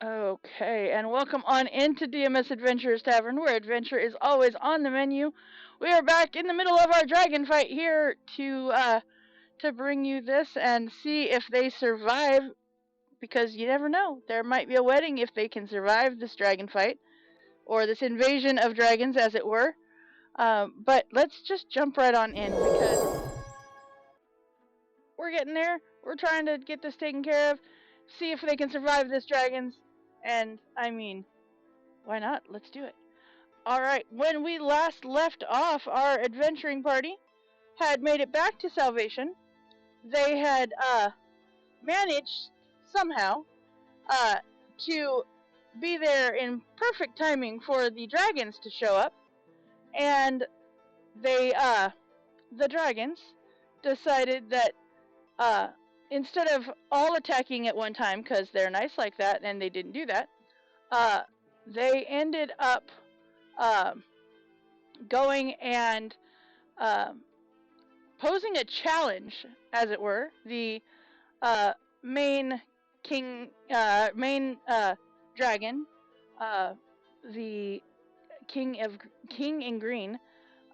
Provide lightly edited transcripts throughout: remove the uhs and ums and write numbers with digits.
Okay, and welcome on into DMS Adventurers Tavern, where adventure is always on the menu. We are back in the middle of our dragon fight here to bring you this and see if they survive, because you never know. There might be a wedding if they can survive this dragon fight, or this invasion of dragons, as it were. But let's just jump right on in, because we're getting there. We're trying to get this taken care of, see if they can survive this dragons, and I mean, why not? Let's do it. Alright, when we last left off, our adventuring party had made it back to Salvation. They had managed somehow uh, to be there in perfect timing for the dragons to show up, and the dragons decided that uh, instead of all attacking at one time, because they're nice like that, and they didn't do that, uh, they ended up um, going and um, posing a challenge, as it were. The uh, main main dragon, uh, the King in Green,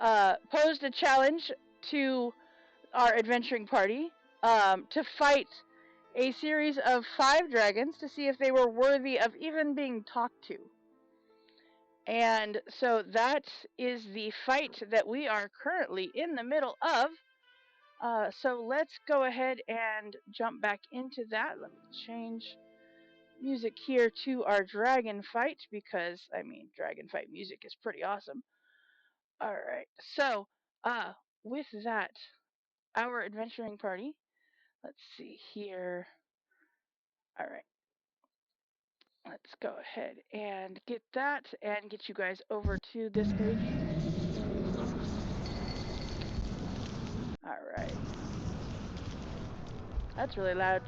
posed a challenge to our adventuring party to fight a series of 5 dragons to see if they were worthy of even being talked to. And so that is the fight that we are currently in the middle of. So let's go ahead and jump back into that. Let me change music here to our dragon fight, because, I mean, dragon fight music is pretty awesome. Alright, so, with that, our adventuring party, let's see here. Alright, let's go ahead and get that and get you guys over to this page. Alright. That's really loud.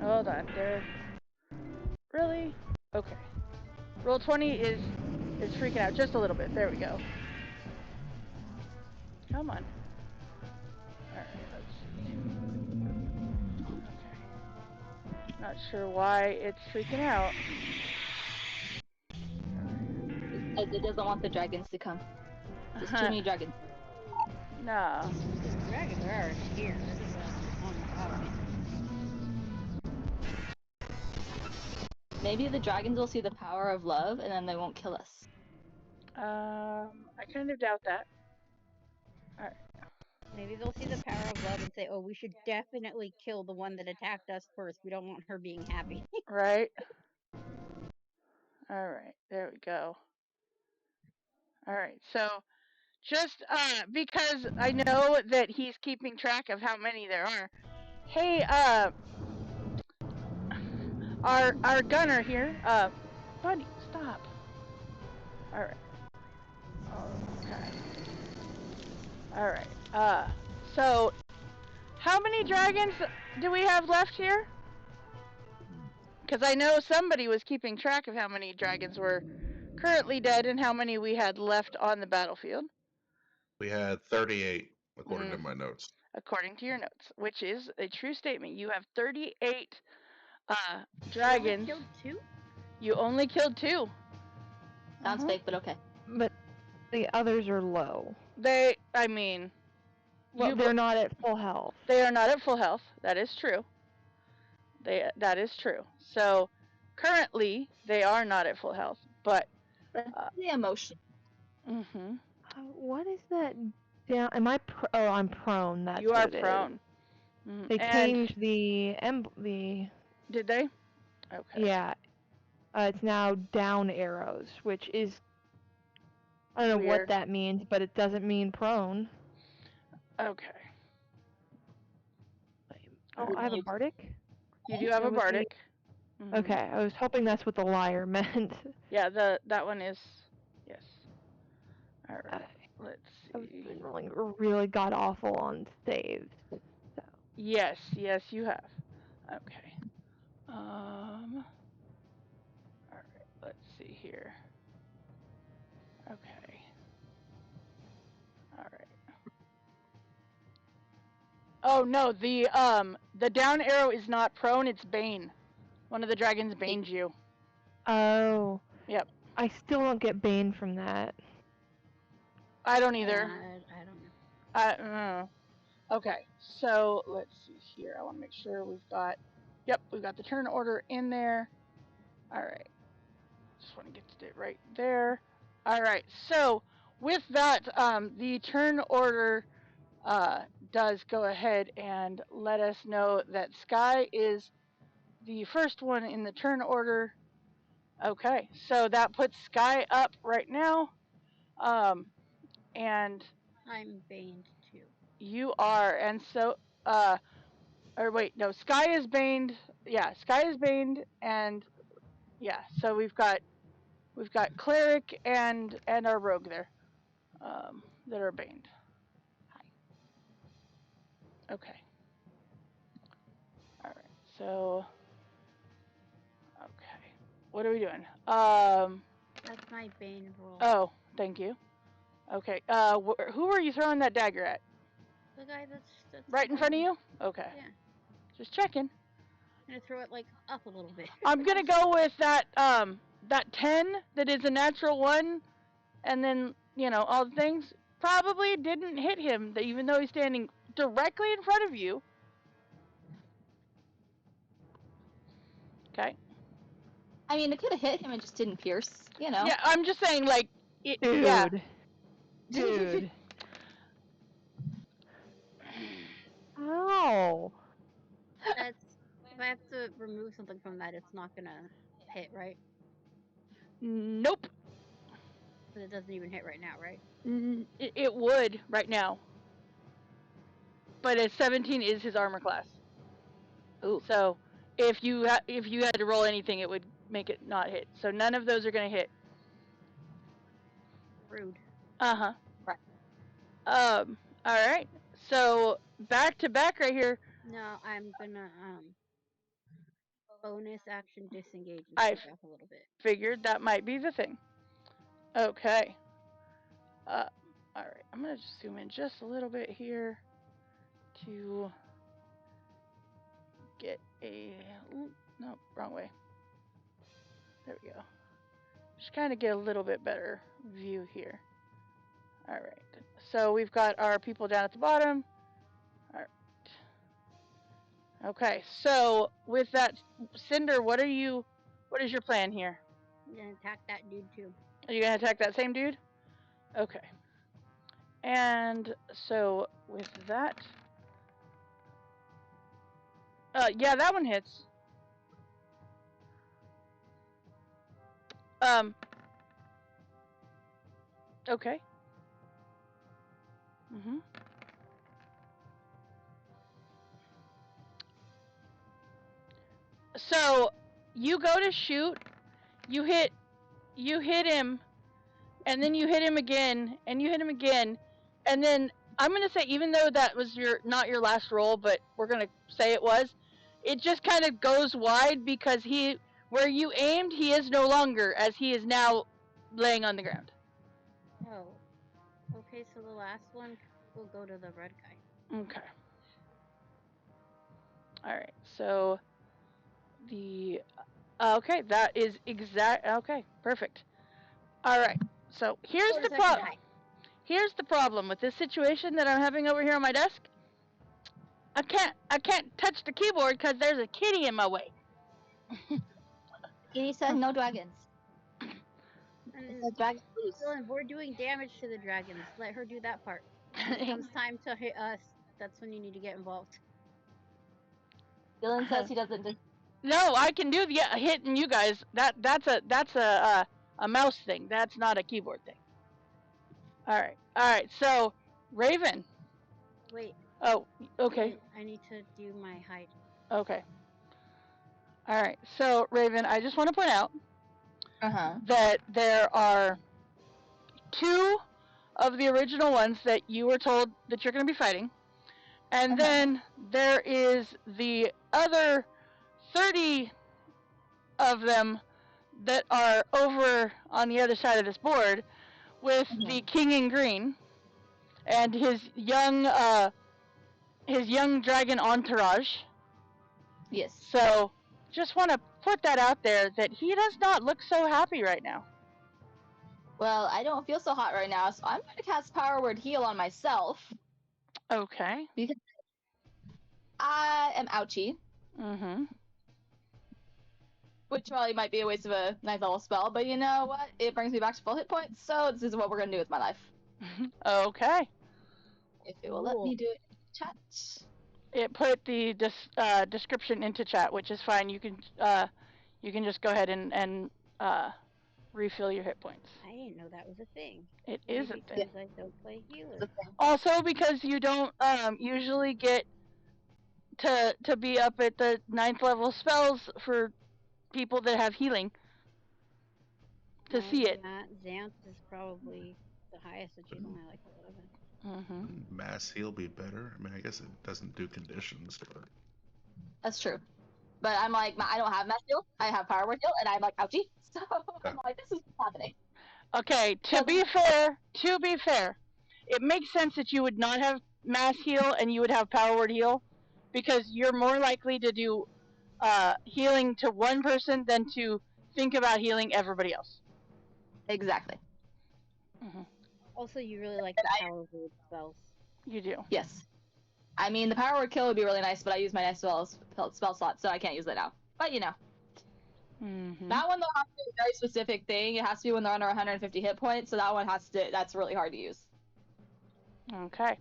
Hold on, there. Really? Okay. Roll 20 is freaking out just a little bit. There we go. Come on. Alright, let's see. Okay. Not sure why it's freaking out. It doesn't want the dragons to come. There's too many dragons. No. The dragons are already here. Maybe the dragons will see the power of love and then they won't kill us. I kind of doubt that. Alright. Maybe they'll see the power of love and say, "Oh, we should definitely kill the one that attacked us first. We don't want her being happy." Right? Alright, there we go. Alright, so just because I know that he's keeping track of how many there are. Hey, our gunner here, buddy, stop. Alright. Okay. Alright. So how many dragons do we have left here? Because I know somebody was keeping track of how many dragons were currently dead and how many we had left on the battlefield. We had 38, according to my notes. According to your notes, which is a true statement. You have 38 dragons. You only killed 2? You only killed 2. Sounds fake, but okay. But the others are low. I mean... Well, they're not at full health. They are not at full health. That is true. That is true. So, currently, they are not at full health. But... the emotion. Mm-hmm. What is that down? Am I I'm prone. That's you are what it prone. Mm-hmm. They changed the Did they? Okay. Yeah. It's now down arrows, which is... I don't know what that means, but it doesn't mean prone. Okay. Oh, I have a bardic? You do have a bardic. Mm-hmm. Okay, I was hoping that's what the liar meant. Yeah, that one is... Yes. Alright, let's see. I've been rolling really god-awful on saves. So. Yes, you have. Okay. Alright, let's see here. Okay. Alright. Oh no, the down arrow is not prone, it's Bane. One of the dragons baned you. Oh. Yep. I still don't get Bane from that. I don't either. I don't know. Okay, so let's see here. I want to make sure we've got the turn order in there. All right. Just want to get it right there. All right. So with that, the turn order does go ahead and let us know that Sky is the first one in the turn order. Okay, so that puts Sky up right now. And I'm baned too. you are, and so, or wait, no, Sky is baned. Yeah, Sky is baned, and yeah, so we've got cleric and our rogue there, that are baned. Hi. Okay. All right. So, okay, what are we doing? That's my bane roll. Oh, thank you. Okay. Who are you throwing that dagger at? The guy that's Right in front of you? Okay. Yeah. Just checking. I'm gonna throw it like up a little bit. I'm gonna go with that 10 that is a natural one, and then all the things probably didn't hit him, even though he's standing directly in front of you. Okay. I mean, it could have hit him and just didn't pierce, Yeah, I'm just saying, like, it. Dude. Yeah. Dude. Ow. That's if I have to remove something from that, it's not gonna hit, right? Nope. But it doesn't even hit right now, right? It would right now, but a 17 is his armor class. Ooh. So if you had to roll anything, it would make it not hit. So none of those are gonna hit. Rude. Uh-huh. Right. All right. So back to back right here. No, I'm gonna bonus action disengage and I step back a little bit. figured that might be the thing. Okay. All right. I'm gonna just zoom in just a little bit here to get a. No, wrong way. There we go. Just kind of get a little bit better view here. All right. So we've got our people down at the bottom. All right. Okay. So with that, Cinder, what is your plan here? I'm gonna attack that dude too. Are you gonna attack that same dude? Okay. And so with that, yeah, that one hits. Okay. Mhm. So you go to shoot, you hit him, and then you hit him again, and you hit him again, and then I'm gonna say, even though that was not your last roll, but we're gonna say it was, it just kind of goes wide because where you aimed, he is no longer, as he is now laying on the ground. Oh. Okay, so the last one will go to the red guy. Okay. All right. So the okay, that is exact. Okay, perfect. All right. So here's the problem. Here's the problem with this situation that I'm having over here on my desk. I can't touch the keyboard because there's a kitty in my way. Kitty said no dragons. And Dragon loose. Dylan, we're doing damage to the dragons. Let her do that part. When it comes time to hit us, that's when you need to get involved. Dylan says he doesn't. No, I can do the hitting you guys. That's a mouse thing. That's not a keyboard thing. All right. So Raven. Wait. Oh, okay. I need to do my hide. Okay. All right. So Raven, I just want to point out that there are 2 of the original ones that you were told that you're going to be fighting, and then there is the other 30 of them that are over on the other side of this board with the king in green and his young his young dragon entourage. Yes. So, just want to put that out there that he does not look so happy right now. Well, I don't feel so hot right now, so I'm going to cast Power Word Heal on myself. Okay. Because I am ouchie. Mm-hmm. Which probably might be a waste of a ninth level spell, but you know what? It brings me back to full hit points, so this is what we're going to do with my life. Okay. If it will let me do it in chat. It put the description into chat, which is fine. You can just go ahead and refill your hit points. I didn't know that was a thing. It is a Maybe thing. because I don't play healer. Also, because you don't usually get to be up at the 9th level spells for people that have healing to see it. Yeah, Xanth is probably the highest, and she's only like 11. Mm-hmm. Mass heal be better? I mean, I guess it doesn't do conditions, but That's true. But I'm like, I don't have Mass Heal, I have Power Word Heal, and I'm like, ouchie. So I'm like, this is what's happening. Okay, to be fair, it makes sense that you would not have mass heal and you would have power word heal, because you're more likely to do healing to one person than to think about healing everybody else. Exactly. Mm-hmm. Also, you really like the power word spells. You do. Yes. I mean, the Power Word Kill would be really nice, but I use my next spell slot, so I can't use that now. But you know. Mm-hmm. That one, though, has to be a very specific thing. It has to be when they're under 150 hit points, so that one that's really hard to use. Okay.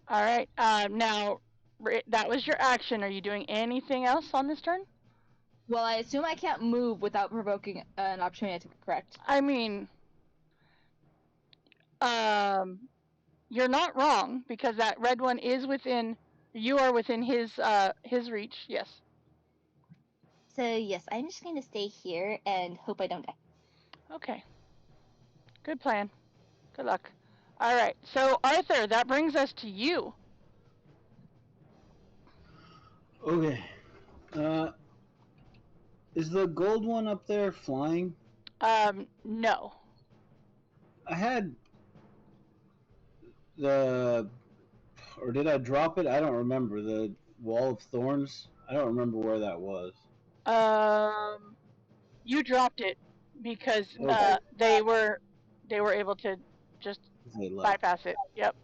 All right. Now, that was your action. Are you doing anything else on this turn? Well, I assume I can't move without provoking an opportunity to correct. I mean, you're not wrong, because that red one is within. You are within his reach. Yes. So yes, I'm just going to stay here and hope I don't die. Okay. Good plan. Good luck. All right. So Arthur, that brings us to you. Okay. Is the gold one up there flying? No. I had or did I drop it? I don't remember. The wall of thorns. I don't remember where that was. You dropped it because Okay. they were able to just They left. bypass it. Yep.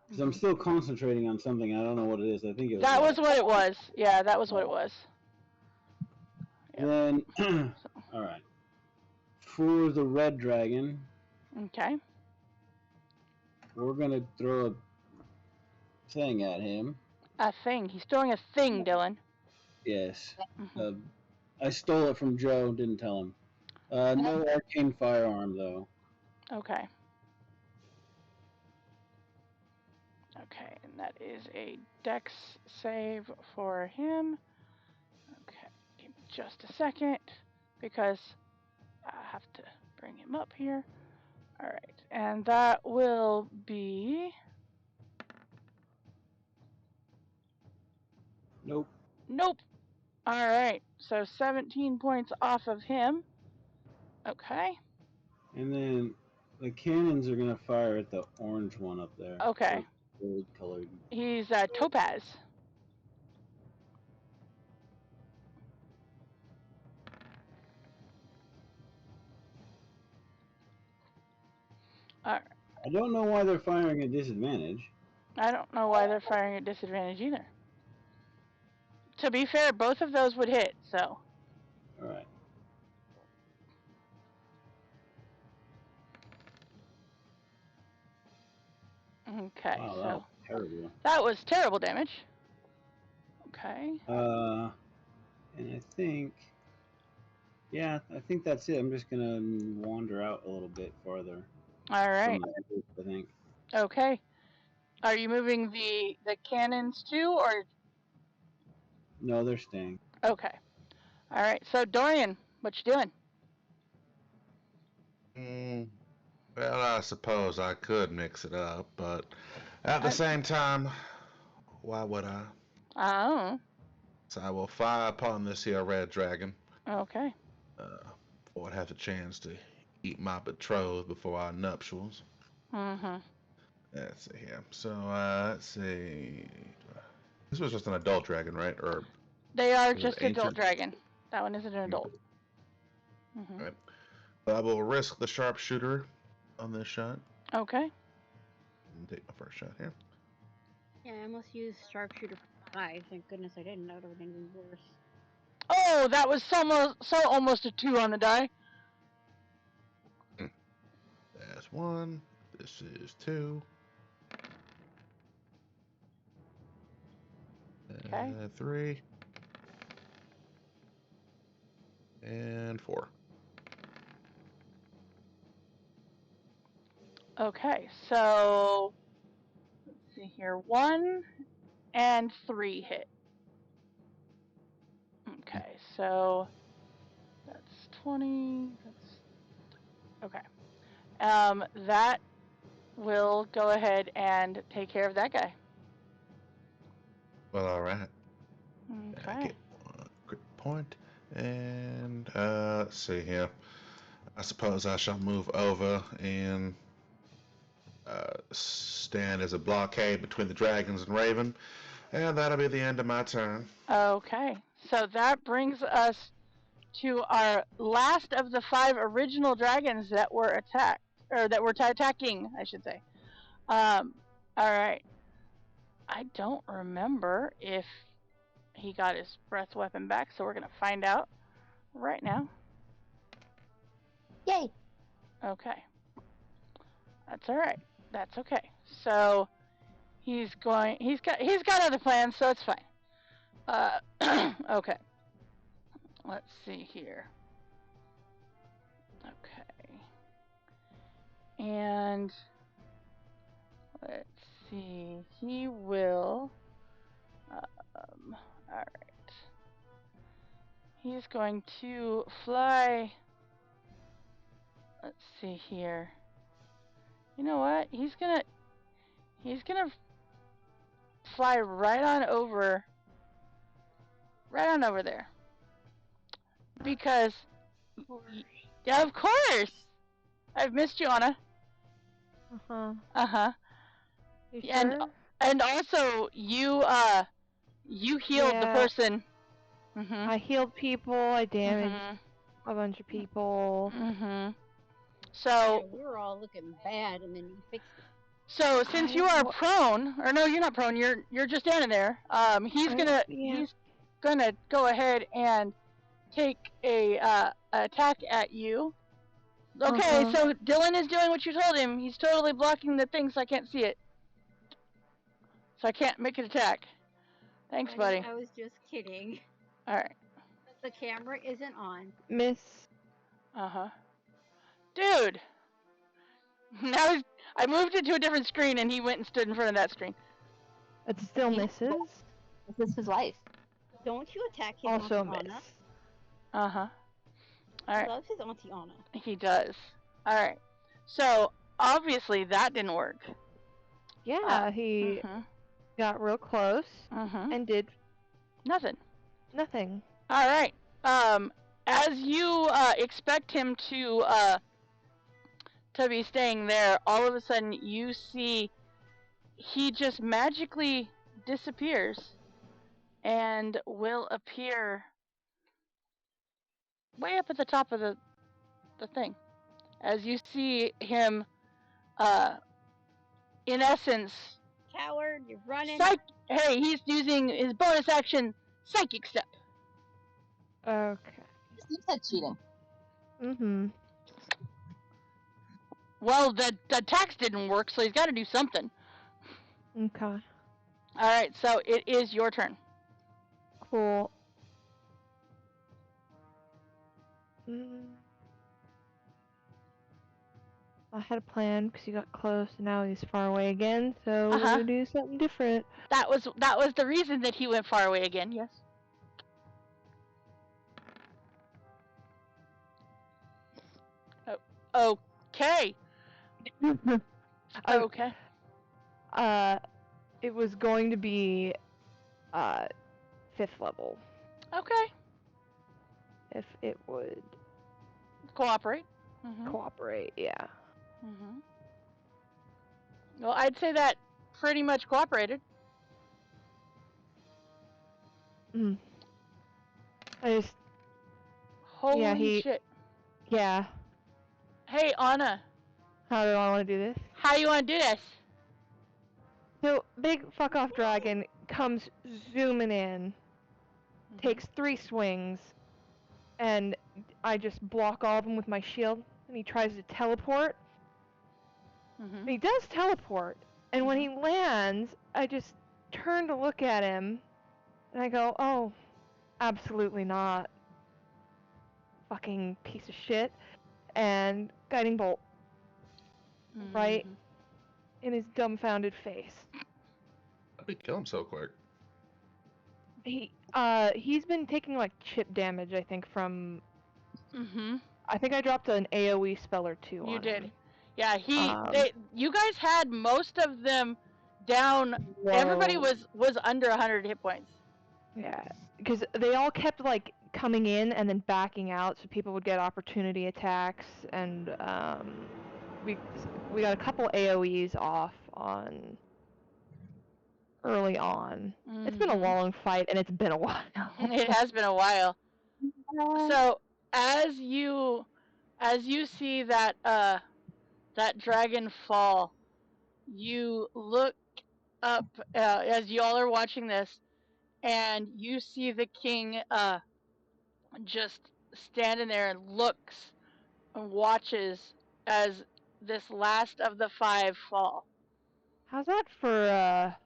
Because I'm still concentrating on something. I don't know what it is. I think it was That was what it was. Yeah, that was what it was. Yep. Then, all right. For the red dragon. Okay. We're gonna throw a thing at him. A thing. He's throwing a thing, Dylan. Yes. Mm-hmm. I stole it from Joe. Didn't tell him. No arcane firearm though. Okay. Okay, and that is a dex save for him. Okay, give me just a second, because I have to bring him up here. All right, and that will be... Nope. Nope. All right, so 17 points off of him. Okay. And then the cannons are gonna fire at the orange one up there. Okay. Gold colored. He's topaz. All right. I don't know why they're firing at disadvantage. I don't know why they're firing at disadvantage either. To be fair, both of those would hit, so. All right. Okay, Wow, so. that was terrible. That was terrible damage. Okay. And I think, yeah, I think that's it. I'm just gonna wander out a little bit farther. All right. I think. Okay. Are you moving the cannons too, or? No, they're staying. Okay. All right. So Dorian, what you doing? Well, I suppose I could mix it up, but at the same time, why would I? Oh. So I will fire upon this here red dragon. Okay. Before I have the chance to eat my betrothed before our nuptials. Mm-hmm. Let's see here. So, let's see. This was just an adult dragon, right? Or They are is it just adult ancient? dragon. That one isn't an adult. Mm-hmm. Right. I will risk the sharpshooter on this shot. Okay. And take my first shot here. Yeah, I almost used sharpshooter for 5. Thank goodness I didn't. That would have been even worse. Oh, that was so almost a 2 on the die. That's 1. This is 2. Okay. 3. And 4. Okay, so let's see here. 1 and 3 hit. Okay, so that's 20. Okay. That will go ahead and take care of that guy. Well, alright. I Okay. get 1 crit point. And, let's see here. I suppose I shall move over and stand as a blockade between the dragons and Raven. And that'll be the end of my turn. Okay, so that brings us to our last of the 5 original dragons that were attacked, or that were attacking, I should say. All right. I don't remember if he got his breath weapon back, so we're gonna find out right now. Yay! Okay. That's all right. That's okay. So he's got other plans, so it's fine. Okay. Let's see here. Okay. And let's see. He will. All right. He's going to fly. Let's see here. You know what? He's gonna fly right on over there. Because yeah, of course. I've missed you, Anna. Uh-huh. You And sure? and also you healed the Yeah. person. Mhm. I healed people, I damaged Mhm. a bunch of people. Mhm. Yeah, So we were all looking bad, and then you fixed it. so since you are prone, or no, you're not prone. You're just standing there. He's gonna go ahead and take a attack at you. Okay, so Dylan is doing what you told him. He's totally blocking the thing, so I can't see it. So I can't make an attack. Thanks, buddy. I was just kidding. All right. The camera isn't on. Miss. Dude. Now I moved it to a different screen, and he went and stood in front of that screen. It still misses. This is his life. Don't you attack his Also Auntie miss. Anna? All He right. loves his Auntie Anna. He does. All right. So obviously that didn't work. Yeah, he got real close and did nothing. Nothing. All right. As you expect him to be staying there, all of a sudden you see he just magically disappears and will appear way up at the top of the thing. As you see him, in essence, Coward, you're running. Hey, he's using his bonus action, Psychic Step. Okay. You said cheating. Mm-hmm. Well, the attacks didn't work, so he's got to do something. Okay. All right, so it is your turn. Cool. I had a plan because he got close, and now he's far away again. So we're gonna do something different. That was the reason that he went far away again. Yes. Oh, okay. Okay. It was going to be 5th level. Okay. If it would cooperate. Cooperate, yeah. Well, I'd say that pretty much cooperated. Mm. I just, Holy shit. yeah. Hey, Anna, How do I want to do this? how you want to do this? So, big fuck off dragon comes zooming in, takes 3 swings, and I just block all of them with my shield, and he tries to teleport. Mm-hmm. And he does teleport, and when he lands, I just turn to look at him, and I go, oh, absolutely not. Fucking piece of shit. And guiding bolt right in his dumbfounded face. How did he kill him so quick? He's been taking like chip damage, I think, from. Mm-hmm. I think I dropped an AOE spell or two on You did. him. Yeah, you guys had most of them down. Whoa. Everybody was under 100 hit points. Yeah, because they all kept like coming in and then backing out, so people would get opportunity attacks, and we got a couple AOE's off on early on. It's been a long fight, and it's been a while. It has been a while. So as you see that that dragon fall, you look up as y'all are watching this, and you see the king just standing there and looks and watches as this last of the 5 fall. How's that for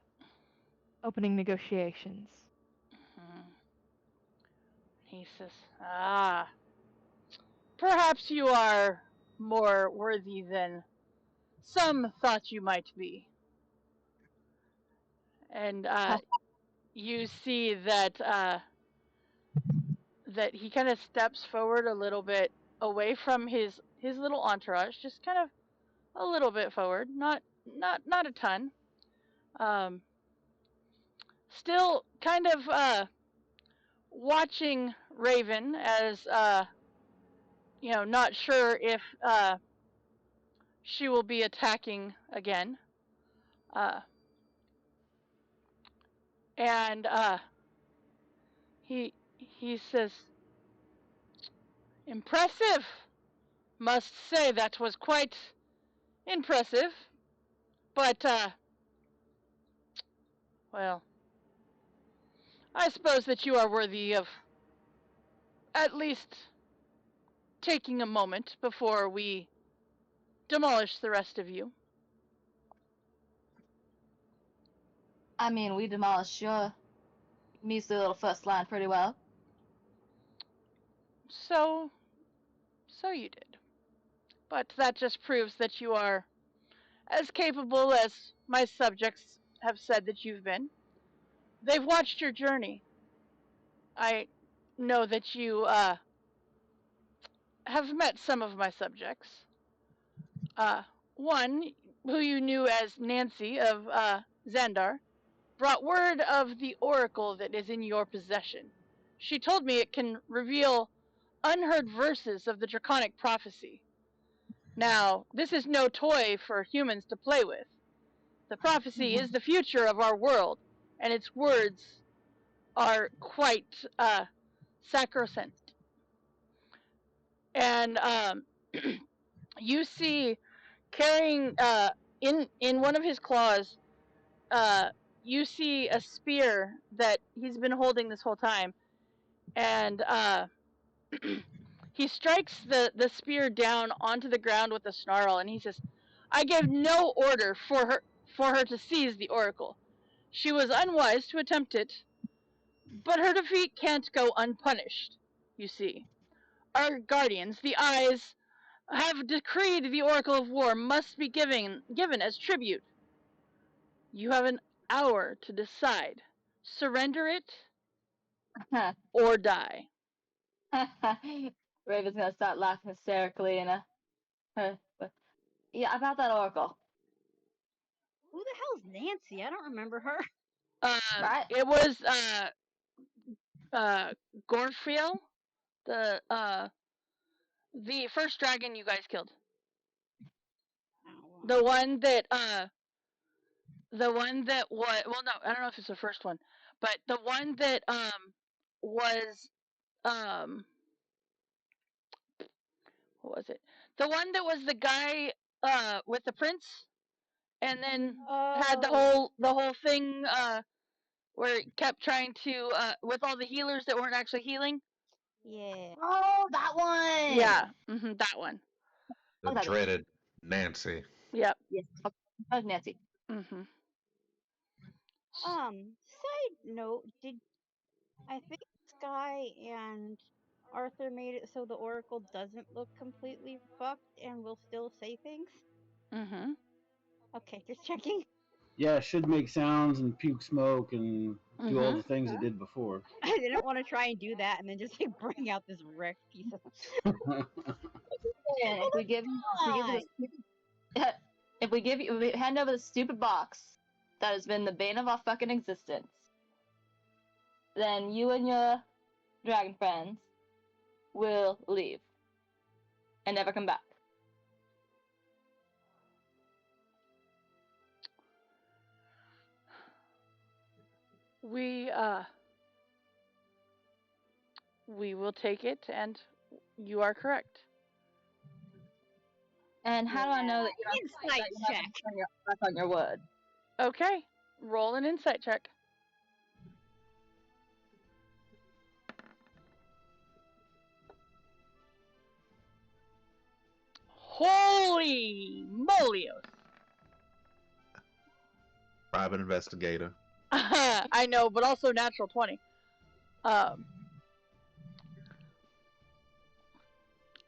opening negotiations? He says, perhaps you are more worthy than some thought you might be. And you see that that he kind of steps forward a little bit away from his little entourage, just kind of a little bit forward, not a ton. Still kind of watching Raven as not sure if she will be attacking again. And he says, impressive. Must say that was quite impressive. But well, I suppose that you are worthy of at least taking a moment before we demolish the rest of you. I mean, we demolished your measly little first line pretty well. So you did. But that just proves that you are as capable as my subjects have said that you've been. They've watched your journey. I know that you have met some of my subjects. One, who you knew as Nancy of Xandar, brought word of the oracle that is in your possession. She told me it can reveal unheard verses of the draconic prophecy. Now, this is no toy for humans to play with. The prophecy is the future of our world, and its words are quite sacrosanct. And you see, carrying in one of his claws, you see a spear that he's been holding this whole time, and he strikes the spear down onto the ground with a snarl, and he says, I gave no order for her to seize the oracle. She was unwise to attempt it, but her defeat can't go unpunished, you see. Our guardians, the Eyes, have decreed the Oracle of War must be given as tribute. You have an hour to decide. Surrender it or die. Raven's gonna start laughing hysterically and yeah, about that oracle. Who the hell's Nancy? I don't remember her. Right? It was Gorfiel, the first dragon you guys killed. Oh, The one that the one that was, well, no, I don't know if it's the first one, but the one that was what was it? The one that was the guy with the prince, and then had Oh, the whole thing where it kept trying to with all the healers that weren't actually healing. yeah. Oh, that one. Yeah, that one. The Okay. dreaded Nancy. Yep. Yes. Okay, Nancy. Mhm. Side note, I think Sky and Arthur made it so the Oracle doesn't look completely fucked and will still say things? Mhm. Okay, just checking. Yeah, it should make sounds and puke smoke and do all Mhm. the things it did before. I didn't want to try and do that and then just like bring out this wrecked piece of. And if we give you Fine. if we hand over the stupid box that has been the bane of our fucking existence, then you and your dragon friends will leave and never come back. We will take it, and you are correct. And how do I know that Insight you're not check. going to turn back on your word? Okay, roll an insight check. Holy molios! Private investigator. I know, but also natural 20.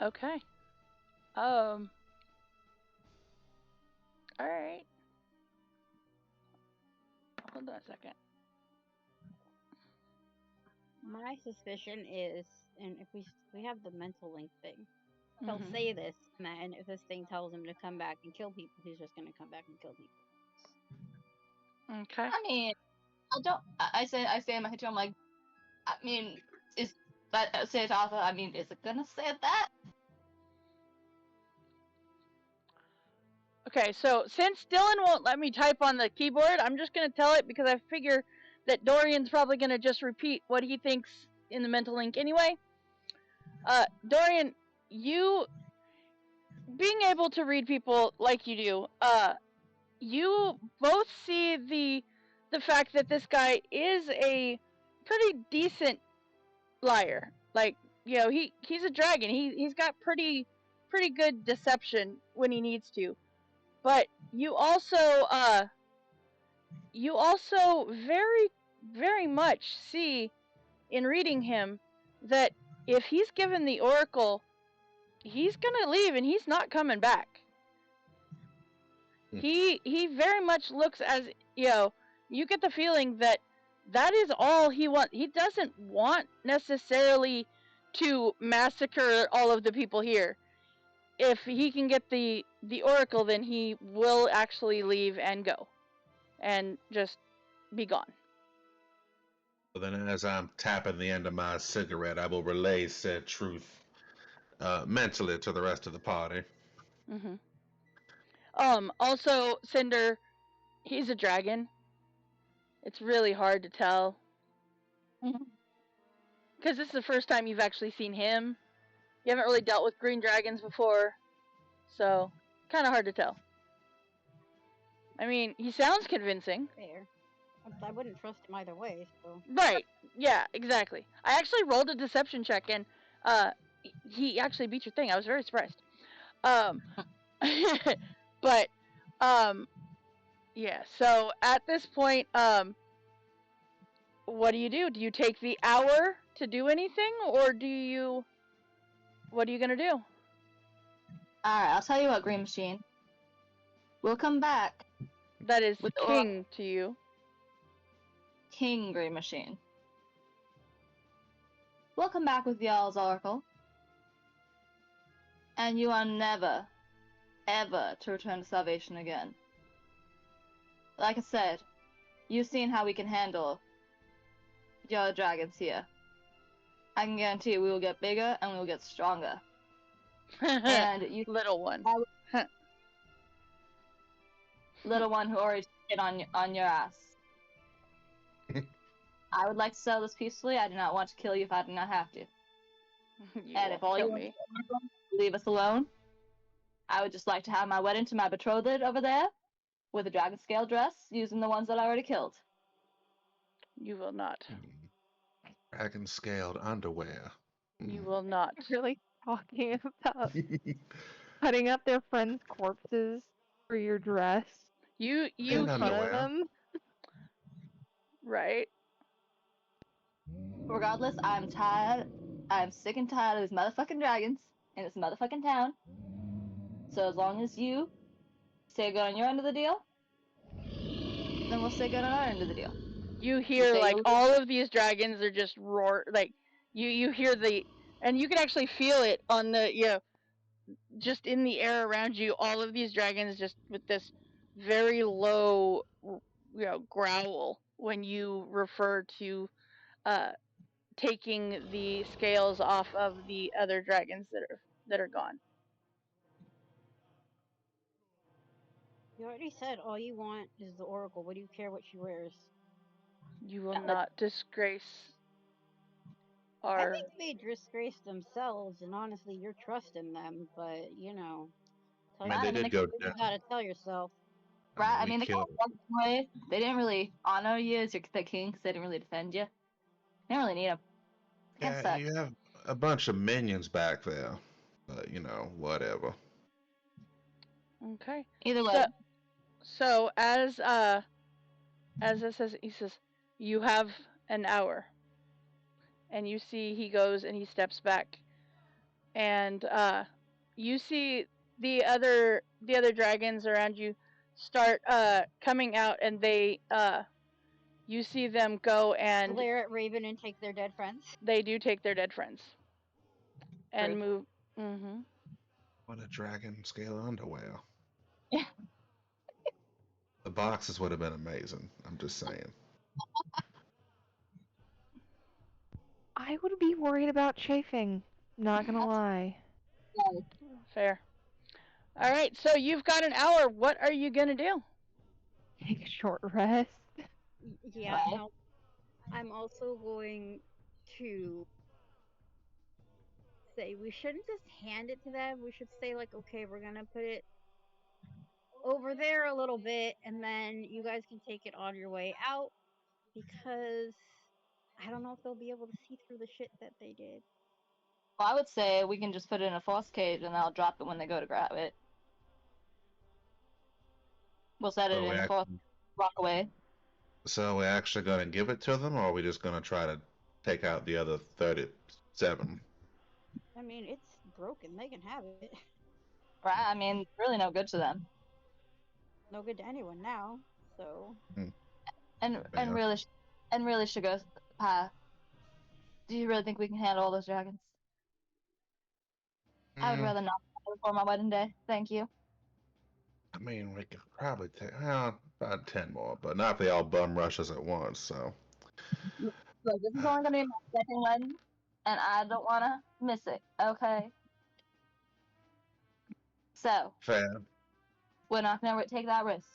Okay. All right. Hold on a second. My suspicion is, and if we have the mental link thing, he'll Mhm. say this, and then if this thing tells him to come back and kill people, he's just gonna come back and kill people. Okay. I mean, I don't. I say in my head, I'm like, I mean, is that say to Arthur? I mean, is it gonna say that? Okay, so since Dylan won't let me type on the keyboard, I'm just going to tell it because I figure that Dorian's probably going to just repeat what he thinks in the mental link anyway. Dorian, you being able to read people like you do, you both see the fact that this guy is a pretty decent liar. Like, you know, he's a dragon. He's got pretty good deception when he needs to. But you also very much see in reading him that if he's given the oracle, he's gonna leave and he's not coming back. He very much looks as, you know, you get the feeling that that is all he wants. He doesn't want necessarily to massacre all of the people here. If he can get the oracle, then he will actually leave and go and just be gone. Then, as I'm tapping the end of my cigarette, I will relay said truth mentally to the rest of the party. Mm-hmm. Also, Cinder, he's a dragon. It's really hard to tell. Because this is the first time you've actually seen him. You haven't really dealt with green dragons before. So, kind of hard to tell. I mean, he sounds convincing. Fair. I wouldn't trust him either way, so. Right. Yeah, exactly. I actually rolled a deception check and he actually beat your thing. I was very surprised. But yeah, so at this point, what do you do? Do you take the hour to do anything, or what are you gonna do? Alright, I'll tell you what, Green Machine. We'll come back. That is with king to you. King Green Machine. We'll come back with y'all's oracle. And you are never, ever to return to salvation again. Like I said, you've seen how we can handle your dragons here. I can guarantee you we will get bigger and we will get stronger. And you Little one. little one who already Get on your ass. I would like to settle this peacefully. I do not want to kill you if I do not have to. You And won't if all kill you want me. to do is leave us alone, I would just like to have my wedding to my betrothed over there with a dragon scale dress using the ones that I already killed. You will not. Dragon scaled underwear. You will not. Really talking about cutting up their friends' corpses for your dress You in front underwear. of them. right. Regardless, I'm tired. I'm sick and tired of these motherfucking dragons in this motherfucking town. So as long as you stay good on your end of the deal, then we'll stay good on our end of the deal. You hear say like you'll- all of these dragons are just roar, like you hear the, and you can actually feel it on the just in the air around you. All of these dragons just with this very low growl when you refer to taking the scales off of the other dragons that are gone. You already said all you want is the Oracle. What do you care what she wears? You will not disgrace I our. think they disgrace themselves, and honestly, you're trusting them, but you know, tell I mean, they yourself did go what you down. gotta tell yourself. Right? I we mean, they killed. kind of walked away. They didn't really honor you as the king because they didn't really defend you. They didn't really need them. Yeah, you have a bunch of minions back there, but whatever. Okay. Either way, So as it says, he says, you have an hour. And you see he goes and he steps back, and you see the other dragons around you start coming out, and they you see them go and Glare at Raven and take their dead friends. they do take their dead friends and Rude. move. Mm-hmm. What a dragon scale underwear. Yeah. The boxes would have been amazing. I'm just saying. I would be worried about chafing. Not gonna lie. Fair. All right, so you've got an hour. What are you gonna do? Take a short rest. Yeah, Right. I'm also going to say we shouldn't just hand it to them. We should say like, okay, we're gonna put it over there a little bit, and then you guys can take it on your way out, because I don't know if they'll be able to see through the shit that they did. Well, I would say we can just put it in a force cage and I'll drop it when they go to grab it. We'll set it So in a force rock away. So we're actually going to give it to them, or are we just going to try to take out the other 37? I mean, it's broken. They can have it. Right? I mean, it's really no good to them. No good to anyone now. So. And Fair. really, Sugar Pie, do you really think we can handle all those dragons? I would rather not before my wedding day. Thank you. I mean, we could probably take about 10 more, but not if they all bum rush us at once. So Look, this is only gonna be my second wedding, and I don't wanna miss it. Okay. So fair. we're not gonna take that risk.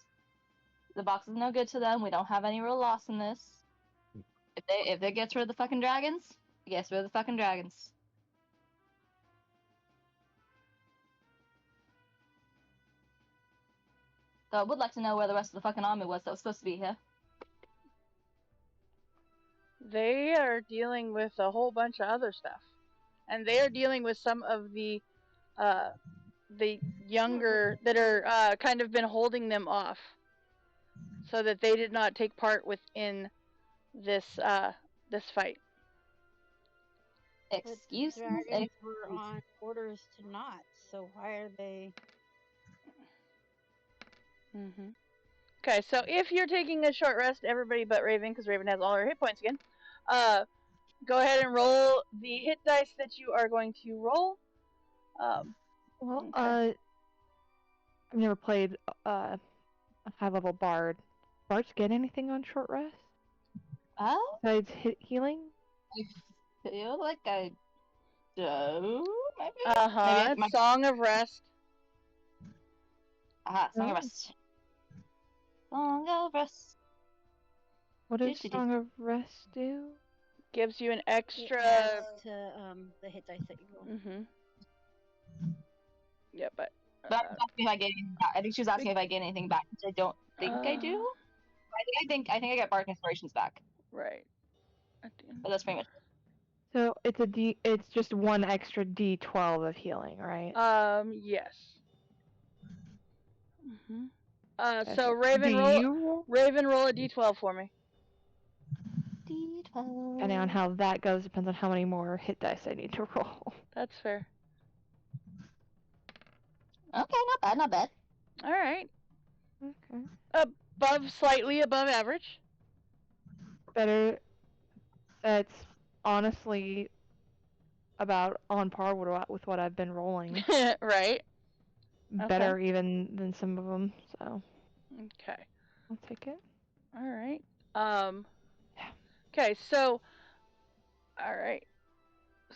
The box is no good to them. We don't have any real loss in this. If they get rid of the fucking dragons, it gets rid of the fucking dragons. So I would like to know where the rest of the fucking army was that was supposed to be here. They are dealing with a whole bunch of other stuff, and they are dealing with some of the younger that are kind of been holding them off, so that they did not take part within this this fight. Excuse The me. dragons were on orders to not, so why are they? Mm-hmm. Okay, so if you're taking a short rest, everybody but Raven, because Raven has all her hit points again, go ahead and roll the hit dice that you are going to roll. Well, Okay. I've never played a high-level bard. Bards get anything on short rest Oh, besides healing? I feel like I do. Maybe. Uh-huh. Maybe Song of Rest. Aha, Song of Oh. Rest. Song of Rest. What does Do-do-do. Song of Rest do? Gives you an It extra. adds to the hit dice that you roll. Mm-hmm. Yeah, but. But I'm asking if I get anything back. I think she was asking if I get anything back, which I don't think I do. I think I get Bark Inspirations back. Right. But that's pretty much. So it's it's just one extra D12 of healing, right? Yes. Mm-hmm. Okay, So so Raven, do roll you a D12 for me. D12. depending on how that goes depends on how many more hit dice I need to roll. That's fair. Okay, not bad, not bad. All right. Okay. Slightly above average. Better. That's honestly about on par with what I've been rolling. Right. Better even than some of them. So. Okay. I'll take it. All right. Yeah. Okay, so. All right.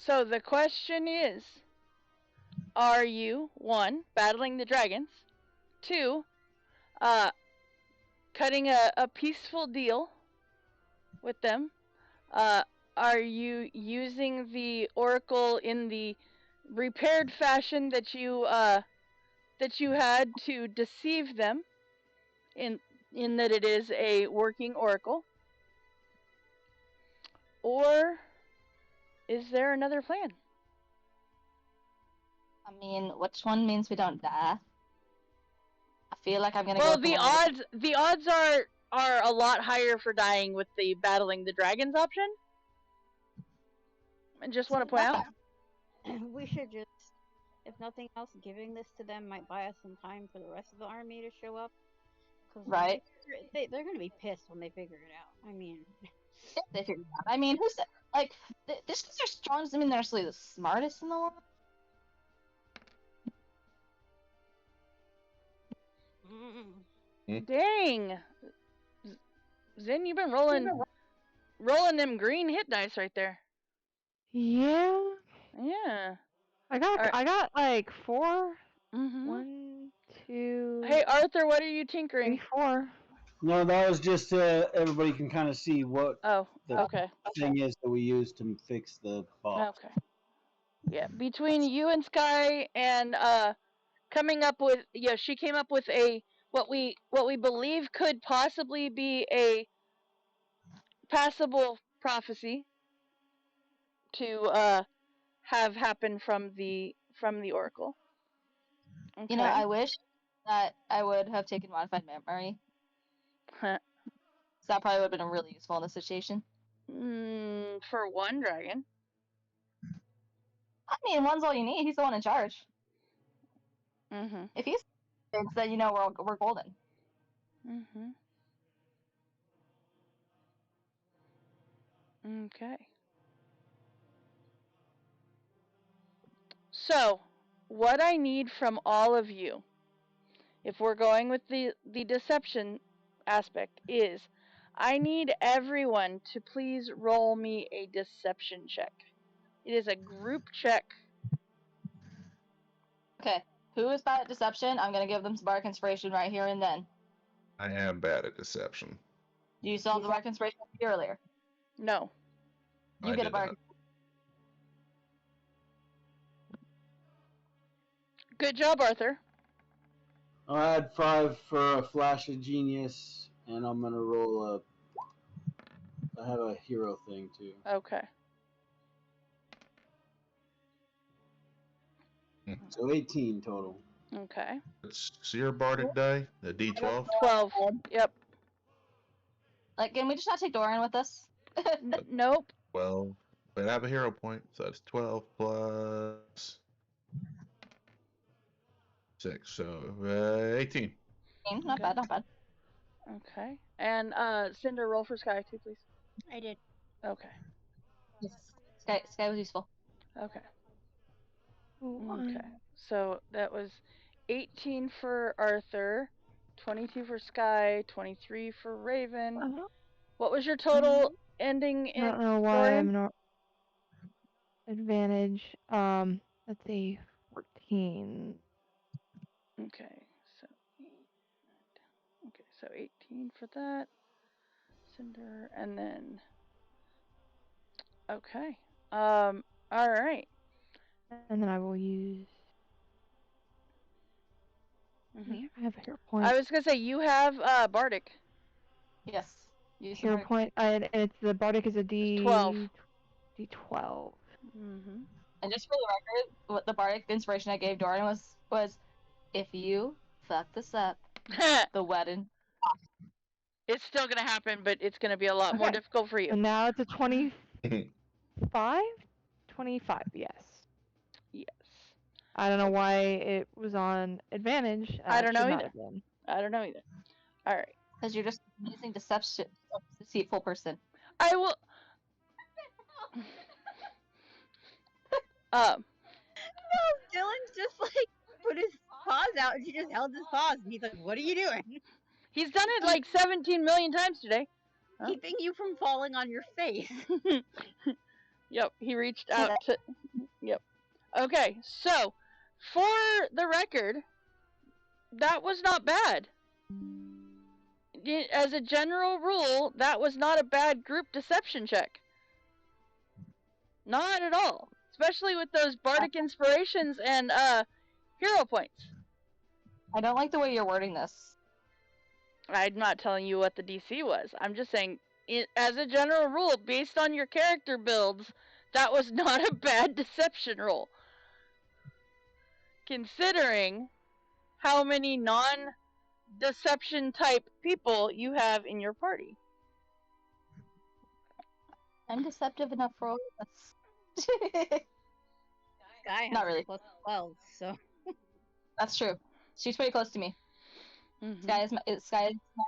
So the question is, are you, 1, battling the dragons, 2, cutting a peaceful deal with them, are you using the oracle in the repaired fashion that you had to deceive them in that it is a working oracle, or is there another plan? I mean, which one means we don't die? I feel like I'm gonna Well, go. the odds are a lot higher for dying with the battling the dragons option. I just want to point out. We should just, if nothing else, giving this to them might buy us some time for the rest of the army to show up. Cause Right. They're gonna be pissed when they figure it out. I mean, If they figure it out. I mean, who's like? This is their strong. I mean, they're actually the smartest in the world. Dang, Zen, you've been rolling them green hit dice right there. Yeah. Yeah. I got like 4. Mm-hmm. 1, 2. Hey Arthur, what are you tinkering? 3, 4. No, that was just everybody can kind of see what the thing is that we use to fix the box. Okay. Yeah, between you and Sky and coming up with she came up with what we believe could possibly be a passable prophecy to have happen from the oracle. Okay. You know, I wish that I would have taken modified memory. So that probably would have been really useful in this situation. For one dragon. I mean, one's all you need. He's the one in charge. Mm-hmm. If he's then you know we're golden. Mm-hmm. Okay. So, what I need from all of you, if we're going with the deception aspect, is I need everyone to please roll me a deception check. It is a group check. Okay. Who is bad at deception? I'm gonna give them some bark inspiration right here and then. I am bad at deception. Do you still have the bark inspiration earlier? No. You get a bark. Good job, Arthur. I had 5 for a flash of genius, and I'm gonna roll I have a hero thing too. Okay. So 18 total. Okay. It's your bardic die, the D12. 12. Yep. Like, can we just not take Dorian with us? Nope. Well, but I have a hero point, so that's 12 plus 6, so 18. Not bad, not bad. Okay. And Cinder, roll for Sky too, please. I did. Okay. Sky was useful. Okay. Okay. So that was 18 for Arthur, 22 for Sky, 23 for Raven. What was your total ending in? I don't know why Dorian? I'm not advantage. Let's see, 14. Okay, so 18. 15 for that. Cinder, and then. Okay. All right. And then I will use. Mhm. I have a hero point. I was gonna say you have Bardic. Yes. Use Hero the point, and it's the Bardic is a It's 12. D12. Mhm. And just for the record, what the bardic inspiration I gave Dorian was, if you fuck this up, the wedding. It's still gonna happen, but it's gonna be a lot more Okay. difficult for you. And now it's a 25? 25, yes. Yes. I don't know why it was on advantage. I don't It know should not either. have been. I don't know either. All right. Because you're just an amazing deceitful person. I will. No, Dylan's just like put his paws out and she just held his paws and he's like, "What are you doing?" He's done it like 17 million times today. Huh? Keeping you from falling on your face. Yep, he reached See out that? to. Yep. Okay, so for the record, that was not bad. As a general rule, that was not a bad group deception check. Not at all. Especially with those bardic inspirations and hero points. I don't like the way you're wording this. I'm not telling you what the DC was. I'm just saying, as a general rule, based on your character builds, that was not a bad deception roll. Considering how many non-deception type people you have in your party. I'm deceptive enough for all of us. Sky has Not really. plus 12, so. That's true. She's pretty close to me. Mm-hmm. Sky is my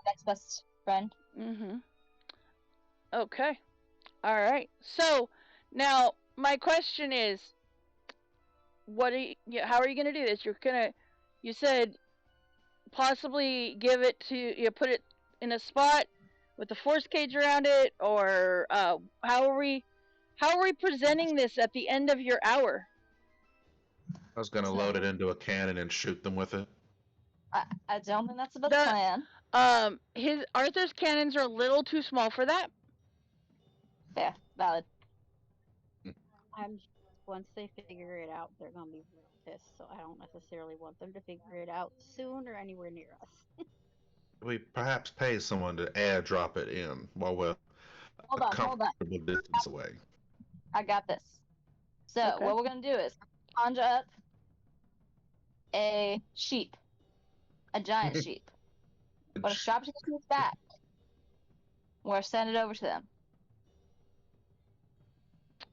next best friend. Mm-hmm. Okay. All right. So now my question is, how are you gonna do this? You said possibly give it to put it in a spot with the force cage around it, or how are we presenting this at the end of your hour? I was gonna load it into a cannon and shoot them with it. I don't think that's the best plan. Arthur's cannons are a little too small for that. Fair, valid. Once they figure it out, they're gonna be real pissed. So I don't necessarily want them to figure it out soon or anywhere near us. We perhaps pay someone to airdrop it in while we're Hold a on. comfortable distance away. I got this. So Okay. what we're gonna do is conjure up a sheep, a giant sheep. We're gonna strap it to the sheep's back. We're gonna send it over to them.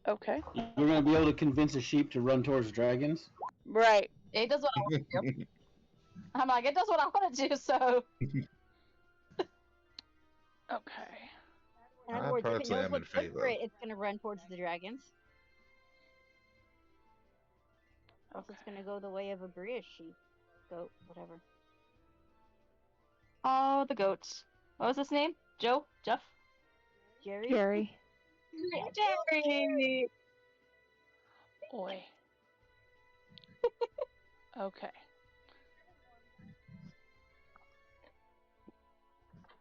Okay. You're gonna be able to convince a sheep to run towards dragons. Right. It does what I want to do. I'm like, it does what I want to do. So Okay. In other I words, if it personally knows am in what's good for favor. it, it's gonna run towards the dragons. Or else it's gonna go the way of a British sheep, goat, whatever. oh, the goats. What was his name? Joe? Jeff? Jerry. Jerry. Jerry. Oi. Okay.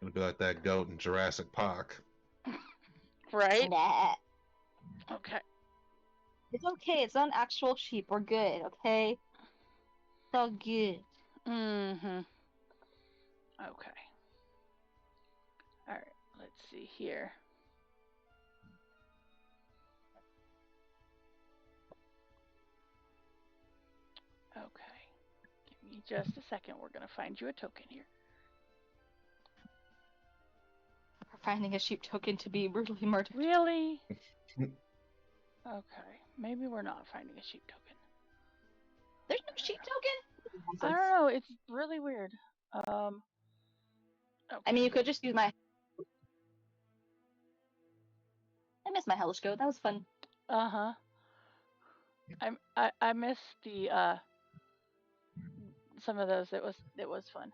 It'll be like that goat in Jurassic Park. Right. Nah. Okay. It's okay. It's not an actual sheep. We're good. Okay. It's all good. Mm-hmm. Okay. All right. Let's see here. Okay. Give me just a second. We're gonna find you a token here. We're finding a sheep token to be brutally murdered. Really? Okay. Maybe we're not finding a sheep token. There's no sheep token? I don't know. It's really weird. Okay. I mean, you could just use my. I miss my hellish goat. That was fun. Uh-huh. I missed the some of those. It was fun.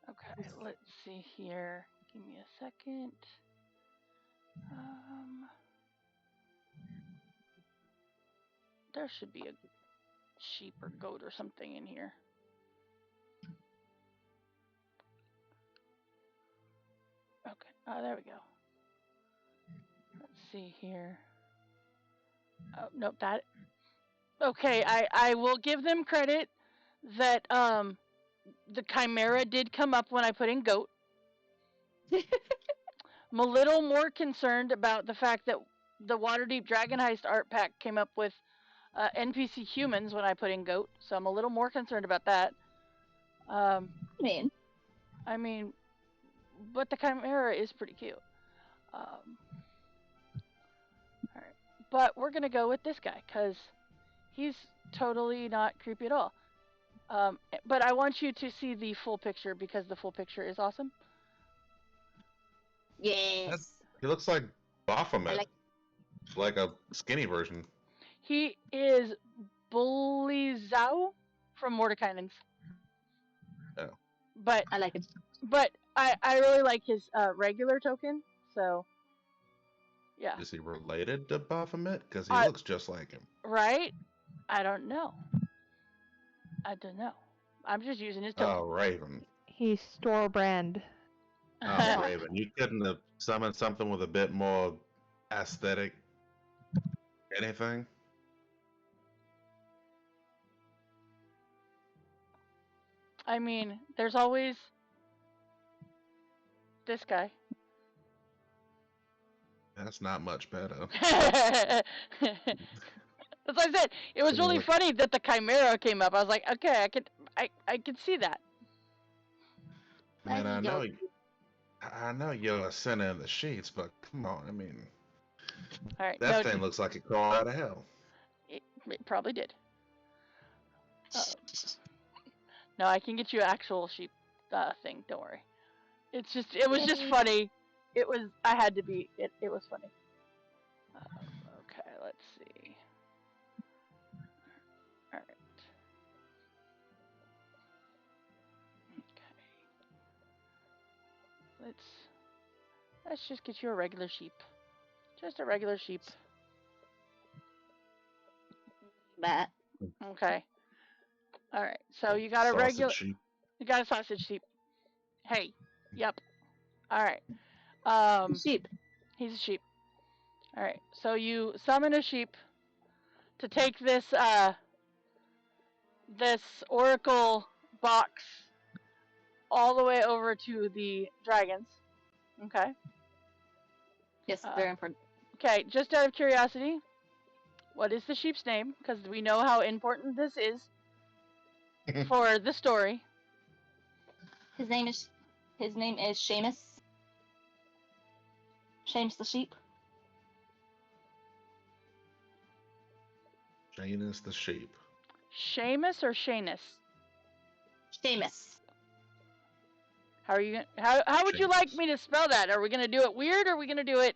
Okay, let's see here. Give me a second. There should be a sheep or goat or something in here. Oh, there we go. Let's see here. Oh, nope, that. Okay, I will give them credit that the chimera did come up when I put in goat. I'm a little more concerned about the fact that the Waterdeep Dragon Heist art pack came up with NPC humans when I put in goat, so I'm a little more concerned about that. I mean, but the chimera is pretty cute. All right, but we're gonna go with this guy because he's totally not creepy at all. But I want you to see the full picture because the full picture is awesome. yes. He looks like Baphomet, I like a skinny version. He is Bullizao from Mordekainen's. Oh. But I like it. But I really like his regular token, so yeah. Is he related to Baphomet? Because he I- looks just like him. Right? I don't know. I'm just using his token. Oh, Raven. He's store brand. Oh, Raven. You couldn't have summoned something with a bit more aesthetic anything? I mean, there's always this guy. That's not much better. As I said, it was really funny that the chimera came up. I was like, okay, I could see that. Man, I know you're a sinner in the sheets, but come on, I mean, All right, that thing looks like it crawled out of hell. It probably did. No, I can get you an actual sheep thing. Don't worry. It was just funny. I had to be. It was funny. Okay, let's see. All right. Okay. Let's just get you a regular sheep. Just a regular sheep. Bat. Okay. All right. So you got a regular. Sheep. You got a sausage sheep. Hey. Yep. All right. Sheep. He's a sheep. All right. So you summon a sheep to take this this oracle box all the way over to the dragons. Okay. Yes, very important. Okay. Just out of curiosity, what is the sheep's name? Because we know how important this is for the story. His name is Seamus. Seamus the sheep. Janus the sheep. Seamus or Shanus? Seamus. How are you? How would you like me to spell that? Are we gonna do it weird, or are we gonna do it?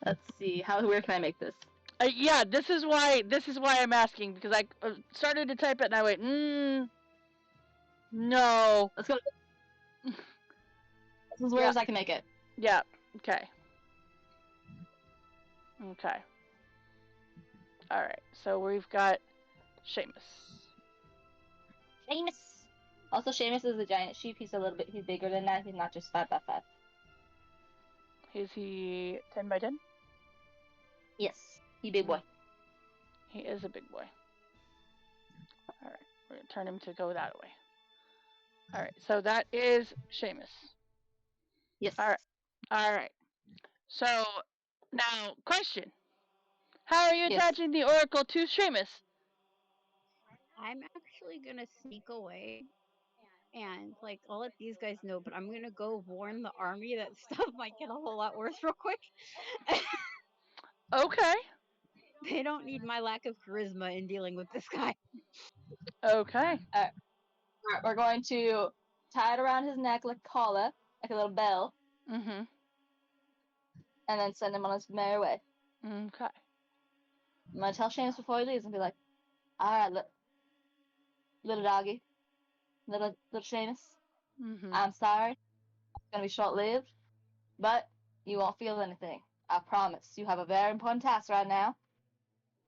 Let's see. Where can I make this? Yeah, this is why I'm asking, because I started to type it and I went, no. Let's go. This is as weird as I can make it. Yeah. Okay. Okay. All right. So we've got Seamus. Seamus. Also, Seamus is a giant sheep. He's bigger than that. He's not just 5x5. Is he 10 by 10? Yes. He big boy. He is a big boy. All right. We're going to turn him to go that way. All right. So that is Seamus. Yes. All right. All right. So now, question. How are you attaching the oracle to Seamus? I'm actually gonna sneak away and I'll let these guys know, but I'm gonna go warn the army that stuff might get a whole lot worse real quick. Okay. They don't need my lack of charisma in dealing with this guy. Okay. We're going to tie it around his neck like a collar, like a little bell. Mm-hmm. And then send him on his merry way. Okay. I'm gonna tell Seamus before he leaves and be like, "All right, little doggy, little Seamus, I'm sorry. It's gonna be short-lived, but you won't feel anything. I promise. You have a very important task right now.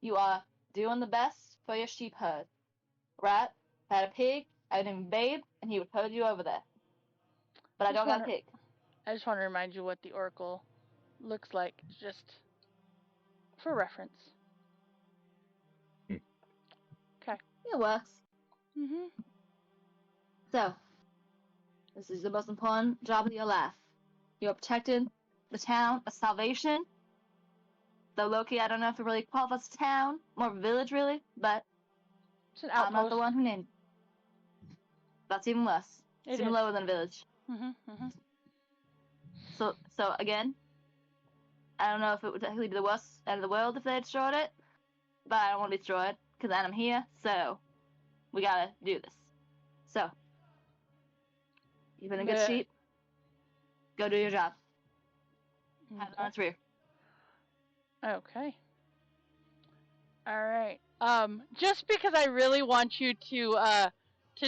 You are doing the best for your sheep herd, right? I had a pig, I had him bathe, and he would herd you over there. But I don't got a pig. I just want to remind you what the oracle looks like, just for reference. Hmm. Okay. It works. Mhm. So, this is the most important job of your life. You're protecting the town of Salvation. Though Loki, I don't know if it really qualifies as a town, more of a village really, but It's an I'm not outpost. the one who named it. That's even less. It's It even is. lower than a village. Mhm. Mhm. So again, I don't know if it would technically be the worst end of the world if they destroyed it, but I don't want to be destroyed because then I'm here. So we gotta do this. So you've been a good The- sheep. Go do your job. Have it on Okay. its rear. Okay. All right. Just because I really want you to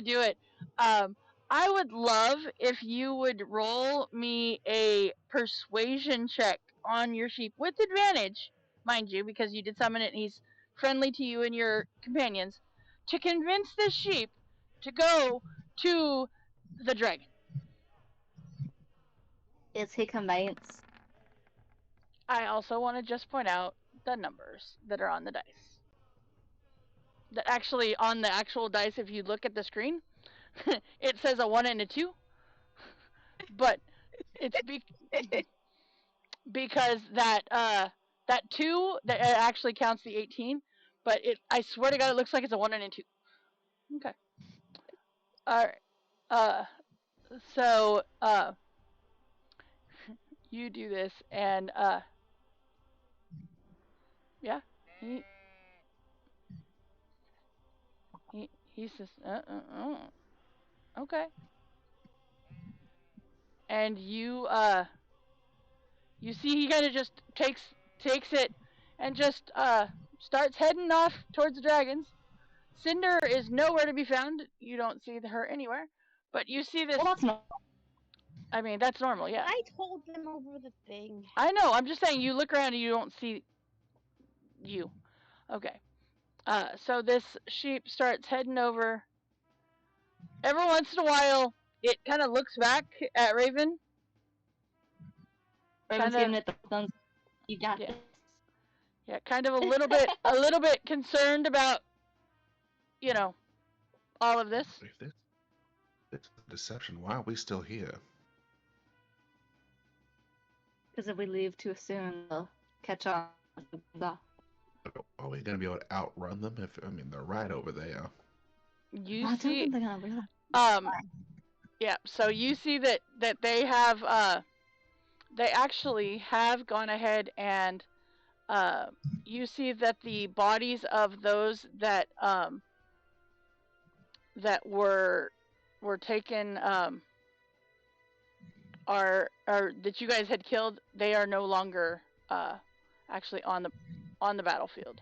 do it, I would love if you would roll me a persuasion check on your sheep with advantage, mind you, because you did summon it and he's friendly to you and your companions, to convince this sheep to go to the dragon. Is he convinced? I also want to just point out the numbers that are on the dice. That actually on the actual dice, if you look at the screen, it says a 1 and a 2, but it's because that 2 that actually counts the 18, but I swear to God it looks like it's a 1 and a 2. Okay. All right. So you do this and yeah, he says okay. And you see he kind of just takes it and just starts heading off towards the dragons. Cinder is nowhere to be found. You don't see her anywhere. But you see this. Well, that's not. I mean, that's normal, yeah. I told them over the thing. I know. I'm just saying you look around and you don't see you. Okay. So this sheep starts heading over. Every once in a while, it kind of looks back at Raven. Raven's Kind giving of, it the thumbs. You got yeah, this. yeah, kind of a little bit concerned about, all of this. If this it's a deception, why are we still here? Because if we leave too soon, they'll catch on. Are we gonna be able to outrun them? They're right over there. You I don't see, think they're gonna realize. yeah. So you see that they have they actually have gone ahead and you see that the bodies of those that that were taken are that you guys had killed. They are no longer actually on the battlefield.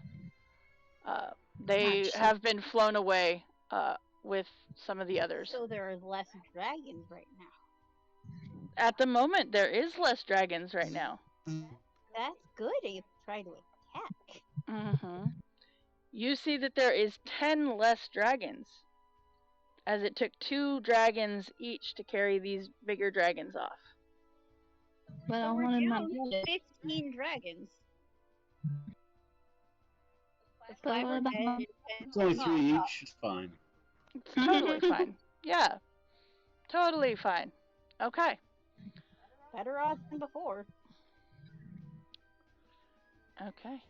They have been flown away with some of the others. So there are less dragons right now. At the moment, there is less dragons right now. That's good if you try to attack. Mm-hmm. You see that there is 10 less dragons, as it took 2 dragons each to carry these bigger dragons off. But I So we're wanted my down bullet. 15 dragons. The But 5 what are about dead. my- and It's only 10 3 are each. It's fine. It's totally fine. Yeah, totally fine. Okay. better odds than before. Okay.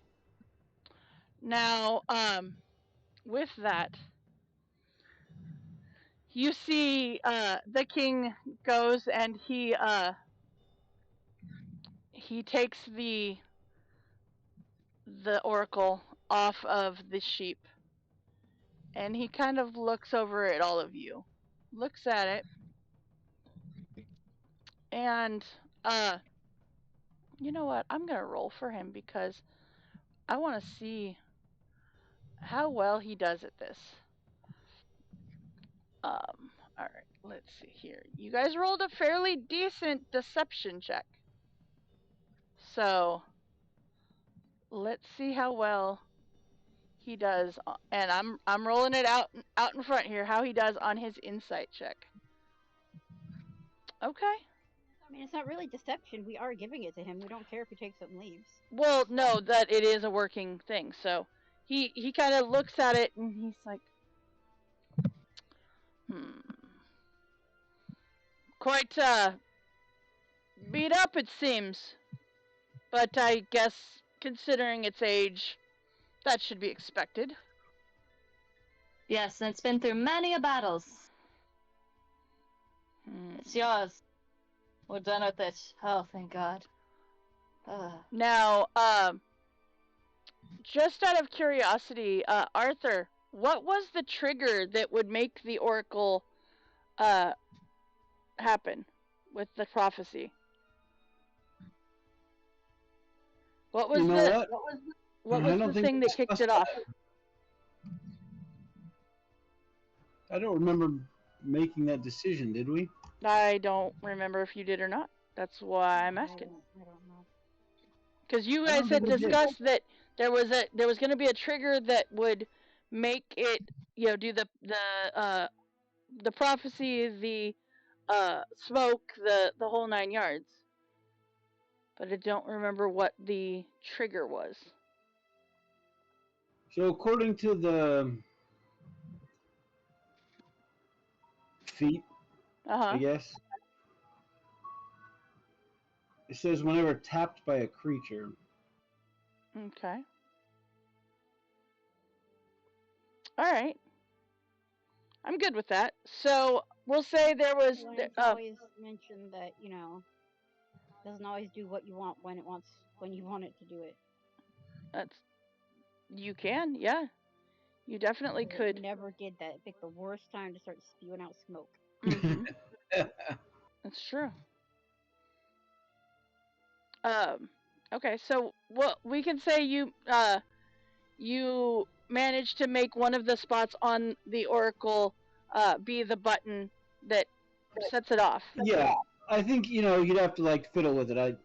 Now, with that, you see the king goes and he takes the oracle off of the sheep and he kind of looks over at all of you, looks at it, and you know what, I'm gonna roll for him because I want to see how well he does at this. All right, let's see here. You guys rolled a fairly decent deception check, so let's see how well he does. And I'm rolling it out in front here. How he does on his insight check. Okay. I mean, it's not really deception. We are giving it to him. We don't care if he takes it and leaves. Well, no, that it is a working thing. So he kind of looks at it and he's like, quite beat up it seems. But I guess considering its age, that should be expected. Yes, and it's been through many a battles. It's yours. We're done with it. Oh, thank God. Now, just out of curiosity, Arthur, what was the trigger that would make the oracle happen with the prophecy? What was what was the thing that kicked it off? I don't remember making that decision, did we? I don't remember if you did or not. That's why I'm asking. I don't know. Because you guys had discussed that there was going to be a trigger that would make it, do the prophecy, the smoke, the whole 9 yards. But I don't remember what the trigger was. So according to the feat, I guess, it says whenever tapped by a creature. Okay. All right. I'm good with that. So we'll say there was. Well, it's always mentioned that doesn't always do what you want when you want it to do it. You can, yeah. You definitely could. Never did that. It picked the worst time to start spewing out smoke. Mm-hmm. That's true. Okay, so we can say you managed to make one of the spots on the oracle be the button that sets it off. Yeah, I think you'd have to fiddle with it. I'd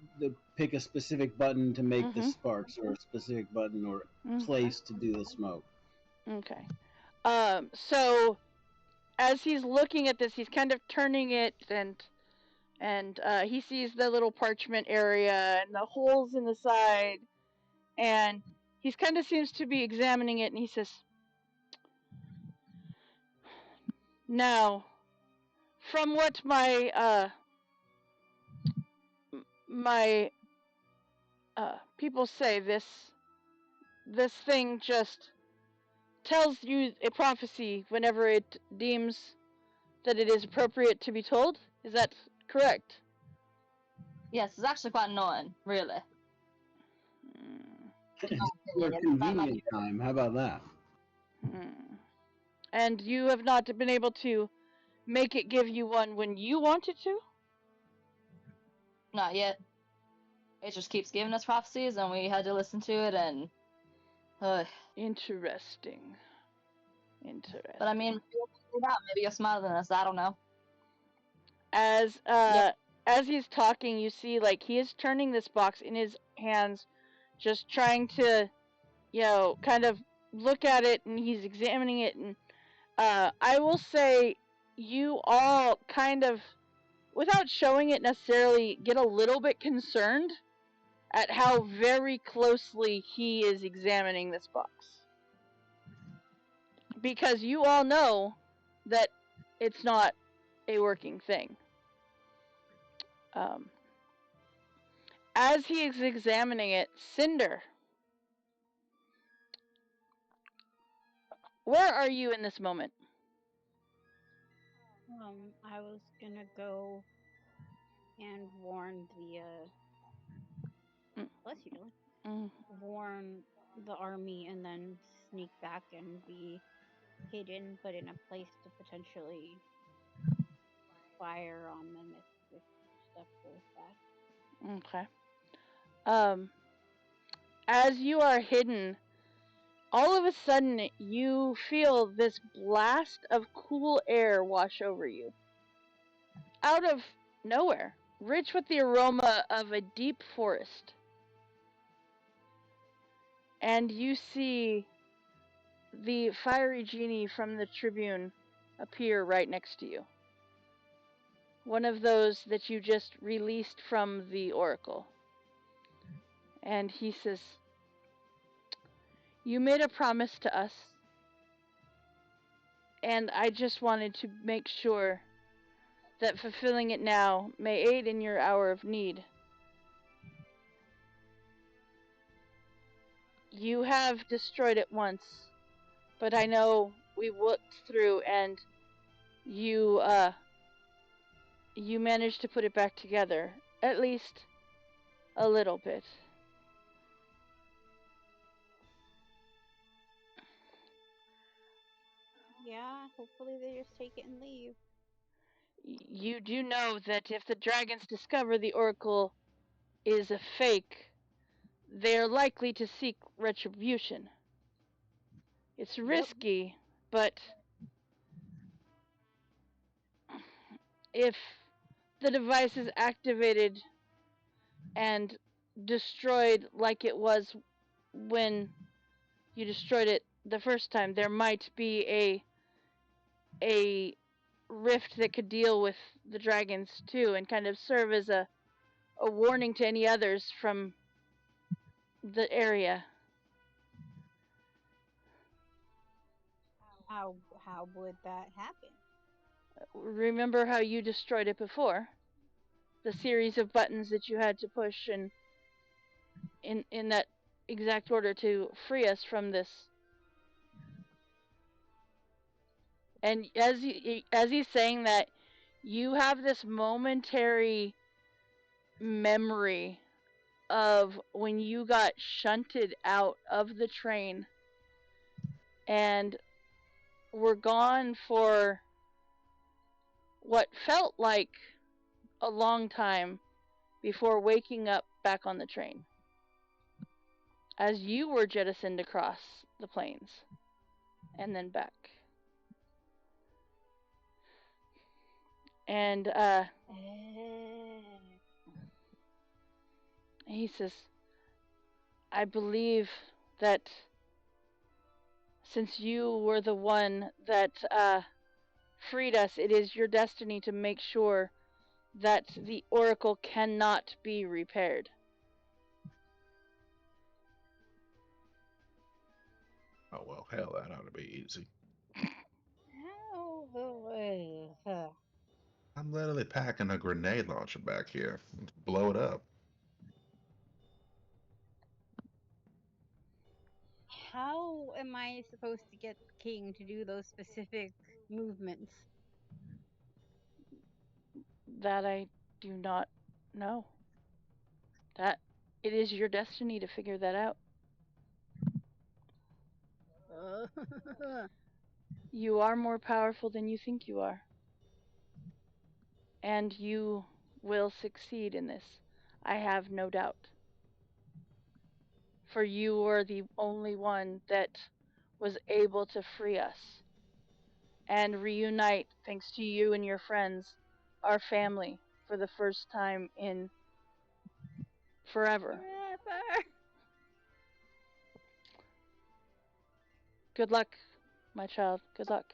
pick a specific button to make the sparks, or a specific button or place to do the smoke. Okay. So as he's looking at this, he's kind of turning it, and he sees the little parchment area and the holes in the side, and he kind of seems to be examining it, and he says, "Now, from what my people say, this thing just tells you a prophecy whenever it deems that it is appropriate to be told. Is that correct?" Yes, it's actually quite annoying, really. Your convenient time. How about that? And you have not been able to make it give you one when you wanted to? Not yet. It just keeps giving us prophecies, and we had to listen to it, and... Interesting. But I mean, maybe you're smarter than us, I don't know. As he's talking, you see, he is turning this box in his hands, just trying to, kind of look at it, and he's examining it, and I will say you all kind of, without showing it necessarily, get a little bit concerned at how very closely he is examining this box. Because you all know that it's not a working thing. As he is examining it, Cinder, where are you in this moment? I was gonna go and warn bless you, Dylan. Warn the army and then sneak back and be hidden, but in a place to potentially fire on them if stuff goes bad. Okay. As you are hidden, all of a sudden you feel this blast of cool air wash over you. Out of nowhere, rich with the aroma of a deep forest. And you see the fiery genie from the Tribune appear right next to you. one of those that you just released from the oracle. And he says, you made a promise to us, and I just wanted to make sure that fulfilling it now may aid in your hour of need. You have destroyed it once, but I know we looked through and you managed to put it back together, at least a little bit. Yeah, hopefully they just take it and leave. You do know that if the dragons discover the oracle is a fake, they're likely to seek retribution. It's risky, but if the device is activated and destroyed like it was when you destroyed it the first time, there might be a rift that could deal with the dragons too, and kind of serve as a warning to any others from the area. How would that happen? Remember how you destroyed it before? The series of buttons that you had to push, and in that exact order to free us from this. And as he's saying that, you have this momentary memory of when you got shunted out of the train and were gone for what felt like a long time before waking up back on the train as you were jettisoned across the plains and then back. And he says, I believe that since you were the one that freed us, it is your destiny to make sure that the oracle cannot be repaired. Oh, well, hell, that ought to be easy. I'm literally packing a grenade launcher back here. Let's blow it up. How am I supposed to get King to do those specific movements? That I do not know. That it is your destiny to figure that out. You are more powerful than you think you are. And you will succeed in this. I have no doubt. For you were the only one that was able to free us and reunite, thanks to you and your friends, our family for the first time in forever. Good luck, my child. Good luck.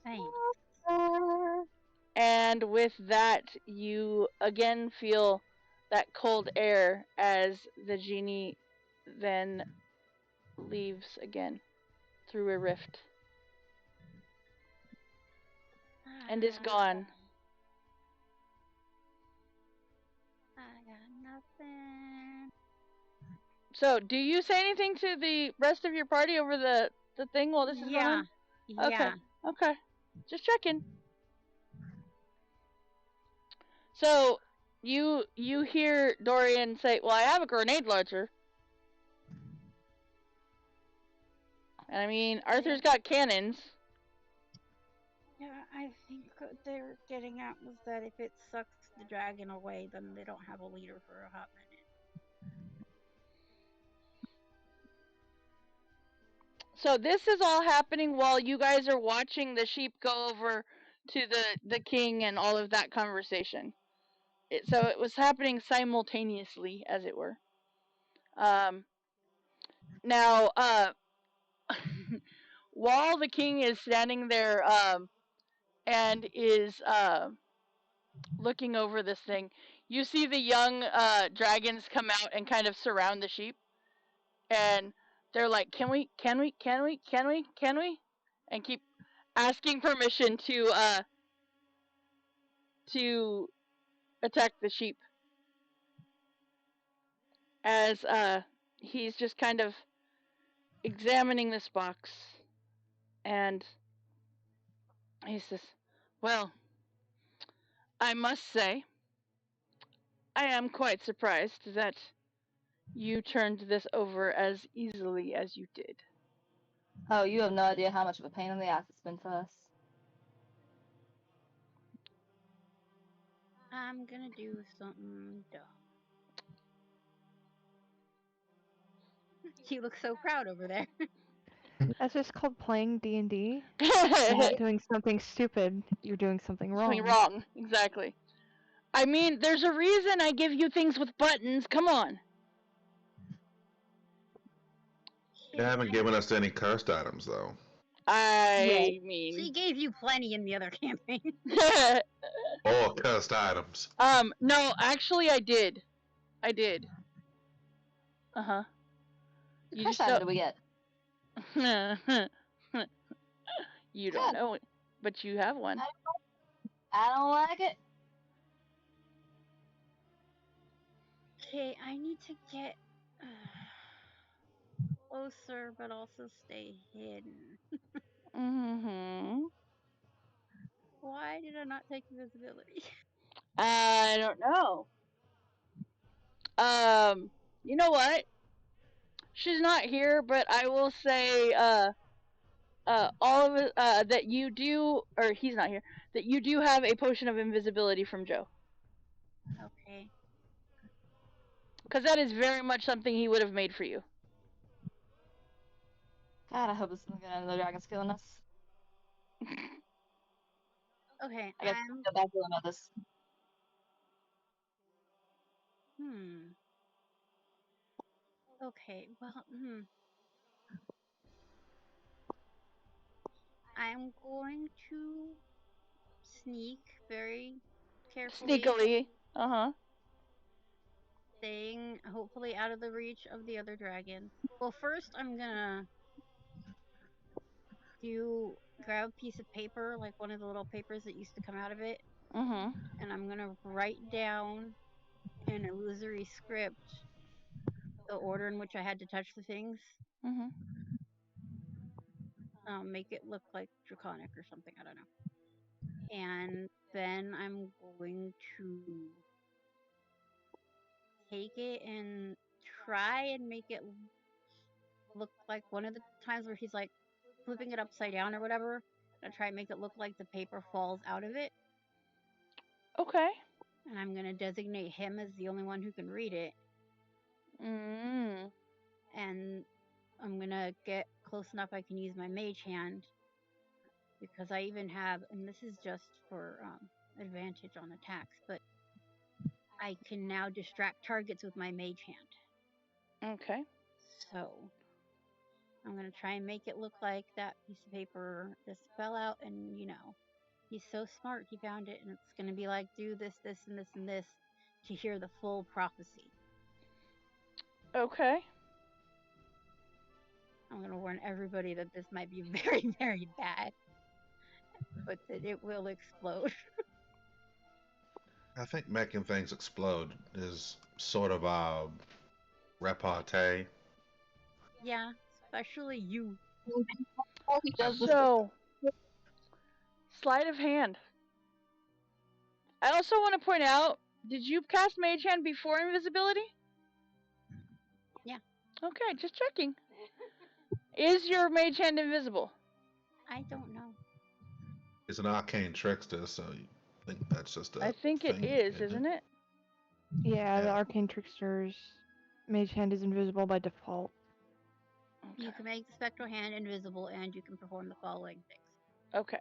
Thanks. And with that, you again feel that cold air as the genie then leaves again through a rift and is gone. I got nothing. So, do you say anything to the rest of your party over the thing while this is going on? Yeah. Okay. Just checking. So, you hear Dorian say, well, I have a grenade launcher. And I mean, Arthur's got cannons. Yeah, I think what they're getting at was that if it sucks the dragon away, then they don't have a leader for a hot minute. So this is all happening while you guys are watching the sheep go over to the king and all of that conversation. So it was happening simultaneously, as it were. Now, while the king is standing there and is looking over this thing. You see the young dragons come out and kind of surround the sheep, and they're like, "Can we? Can we? Can we? Can we? Can we?" And keep asking permission to attack the sheep. As he's just kind of examining this box, and he says, "Well, I must say, I am quite surprised that you turned this over as easily as you did." Oh, you have no idea how much of a pain in the ass it's been for us. I'm gonna do something dumb. You look so proud over there. That's just called playing D&D. You're not doing something stupid. You're doing something wrong. Something wrong, exactly. I mean, there's a reason I give you things with buttons. Come on. You haven't given us any cursed items, though. I She mean, gave you plenty in the other campaign. Or cursed items. no, actually, I did. I did. Uh huh. What curse item do we get? You don't know it, but you have one. I don't like it. Okay, I need to get closer, but also stay hidden. Mm-hmm. Why did I not take invisibility? I don't know. You know what? She's not here, but I will say, all of it, that you do, or he's not here, that you do have a potion of invisibility from Joe. Okay. Because that is very much something he would have made for you. God, I hope this isn't gonna end the dragon's killing us. Okay, I guess I'm... we'll go back to about this. Okay, well, I'm going to sneak very carefully. Sneakily. Uh-huh. Staying hopefully out of the reach of the other dragons. Well, first I'm gonna grab a piece of paper, like one of the little papers that used to come out of it, Mm-hmm. and I'm gonna write down in illusory script the order in which I had to touch the things. Mm-hmm. Make it look like draconic or something, I don't know. And then I'm going to take it and try and make it look like one of the times where he's like flipping it upside down or whatever. I try and make it look like the paper falls out of it. Okay. And I'm gonna designate him as the only one who can read it. Mm. And I'm gonna get close enough I can use my mage hand, because I even have, and this is just for advantage on attacks, but I can now distract targets with my mage hand. Okay. So I'm gonna try and make it look like that piece of paper just fell out, and he's so smart, he found it, and it's gonna be like, do this, this, and this, and this to hear the full prophecy. Okay. I'm gonna warn everybody that this might be very, very bad, but that it will explode. I think making things explode is sort of our repartee. Yeah, especially you. He does this. So, sleight of hand. I also want to point out, did you cast Mage Hand before invisibility? Yeah. Okay, just checking. Is your Mage Hand invisible? I don't know. It's an arcane trickster, so you think that's just a I think it thing, is, isn't it? Yeah, the Yeah. arcane trickster's mage hand is invisible by default. Okay. You can make the spectral hand invisible, and you can perform the following things. Okay.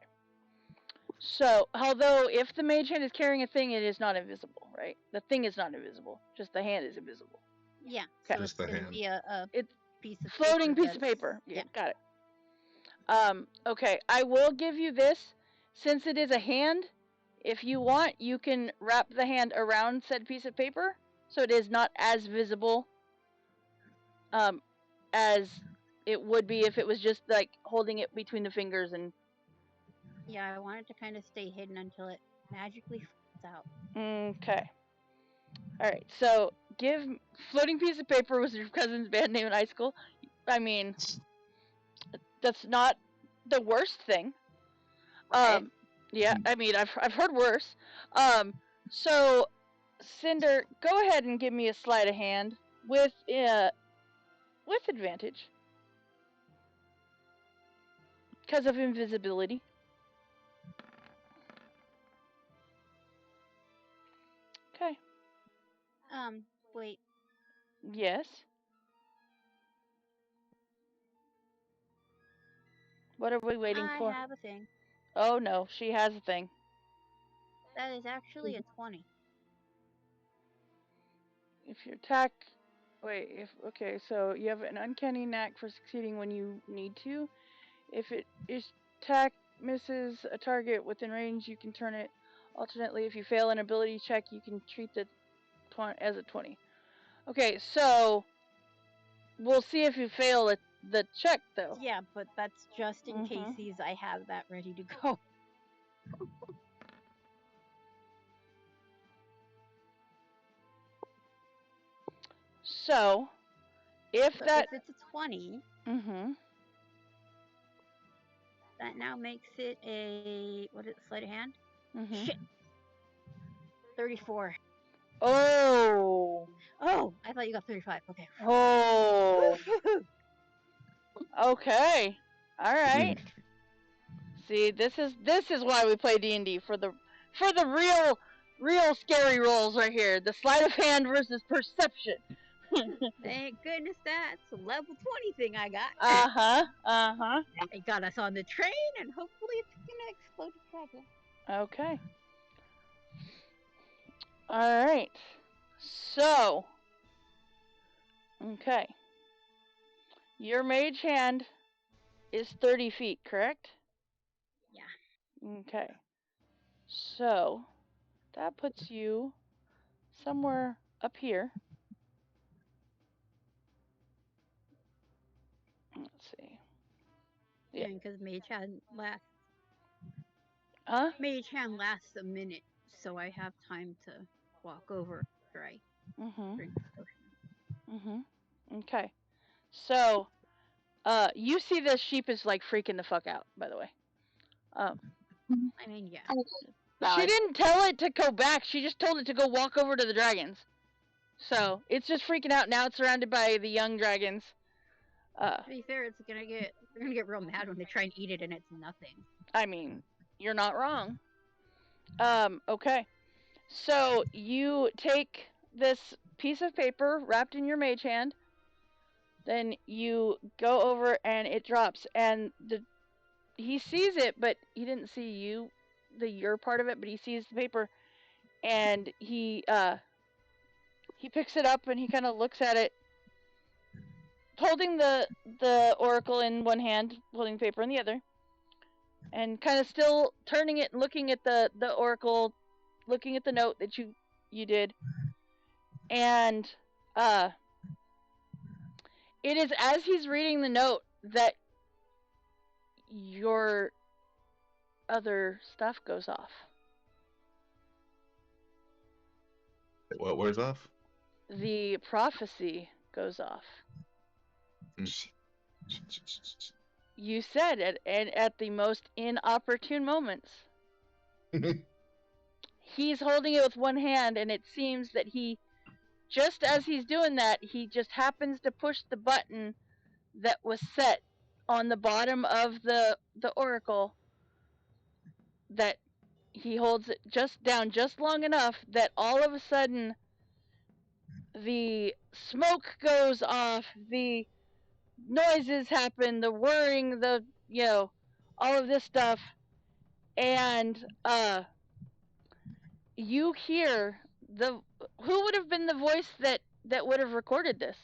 So, although if the mage hand is carrying a thing, it is not invisible, right? The thing is not invisible. Just the hand is invisible. Yeah, Okay. so Just it's the going to hand. be a It's piece of floating paper piece of paper. Yeah, yeah. got it. Okay, I will give you this. since it is a hand, if you want, you can wrap the hand around said piece of paper so it is not as visible as it would be if it was just like holding it between the fingers and. Yeah, I want it to kind of stay hidden until it magically falls out. Okay. Alright, so give floating piece of paper was your cousin's band name in high school. I mean, that's not the worst thing. Right. Yeah, I mean, I've heard worse. So Cinder, go ahead and give me a sleight of hand with advantage because of invisibility. Okay. Wait. Yes. What are we waiting for? I have a thing. Oh no, she has a thing. That is actually a 20. If you attack, okay, so you have an uncanny knack for succeeding when you need to. If it is attack misses a target within range, you can turn it. Alternately, if you fail an ability check, you can treat the 20 as a 20. Okay, so we'll see if you fail the check though. Yeah, but that's just in case I have that ready to go. So, if if it's a 20, mm-hmm. that now makes it a sleight of hand? Mm-hmm. Shit. 34. Oh. Oh, I thought you got 35. Okay. Oh. Okay. All right. See, this is why we play D&D for the real scary rolls right here. The sleight of hand versus perception. Thank goodness that's a level 20 thing I got. Uh-huh. It got us on the train, and hopefully it's gonna explode the dragon. Okay. Alright. So. Okay. Your mage hand is 30 feet, correct? Yeah. Okay. So, that puts you somewhere up here. Let's see. Yeah, because Mage Hand lasts. Huh? Mage Hand lasts a minute, so I have time to walk over after I drink the potion. Okay. So, you see this sheep is like freaking the fuck out, by the way. I mean, yeah. She didn't tell it to go back, she just told it to go walk over to the dragons. So, it's just freaking out. Now it's surrounded by the young dragons. To be fair, they're gonna get real mad when they try and eat it and it's nothing. I mean, you're not wrong. Okay. So, you take this piece of paper wrapped in your mage hand, then you go over and it drops, and he sees it, but he didn't see your part of it, but he sees the paper, and he picks it up and he kind of looks at it, holding the oracle in one hand, holding the paper in the other, and kind of still turning it and looking at the oracle, looking at the note that you did, and it is as he's reading the note that your other stuff goes off. What wears off? The prophecy goes off. You said it, and at the most inopportune moments. He's holding it with one hand, and it seems that just as he's doing that, he just happens to push the button that was set on the bottom of the oracle, that he holds it just down just long enough that all of a sudden the smoke goes off, the noises happen, the whirring, all of this stuff, and you hear who would have been the voice that would have recorded this?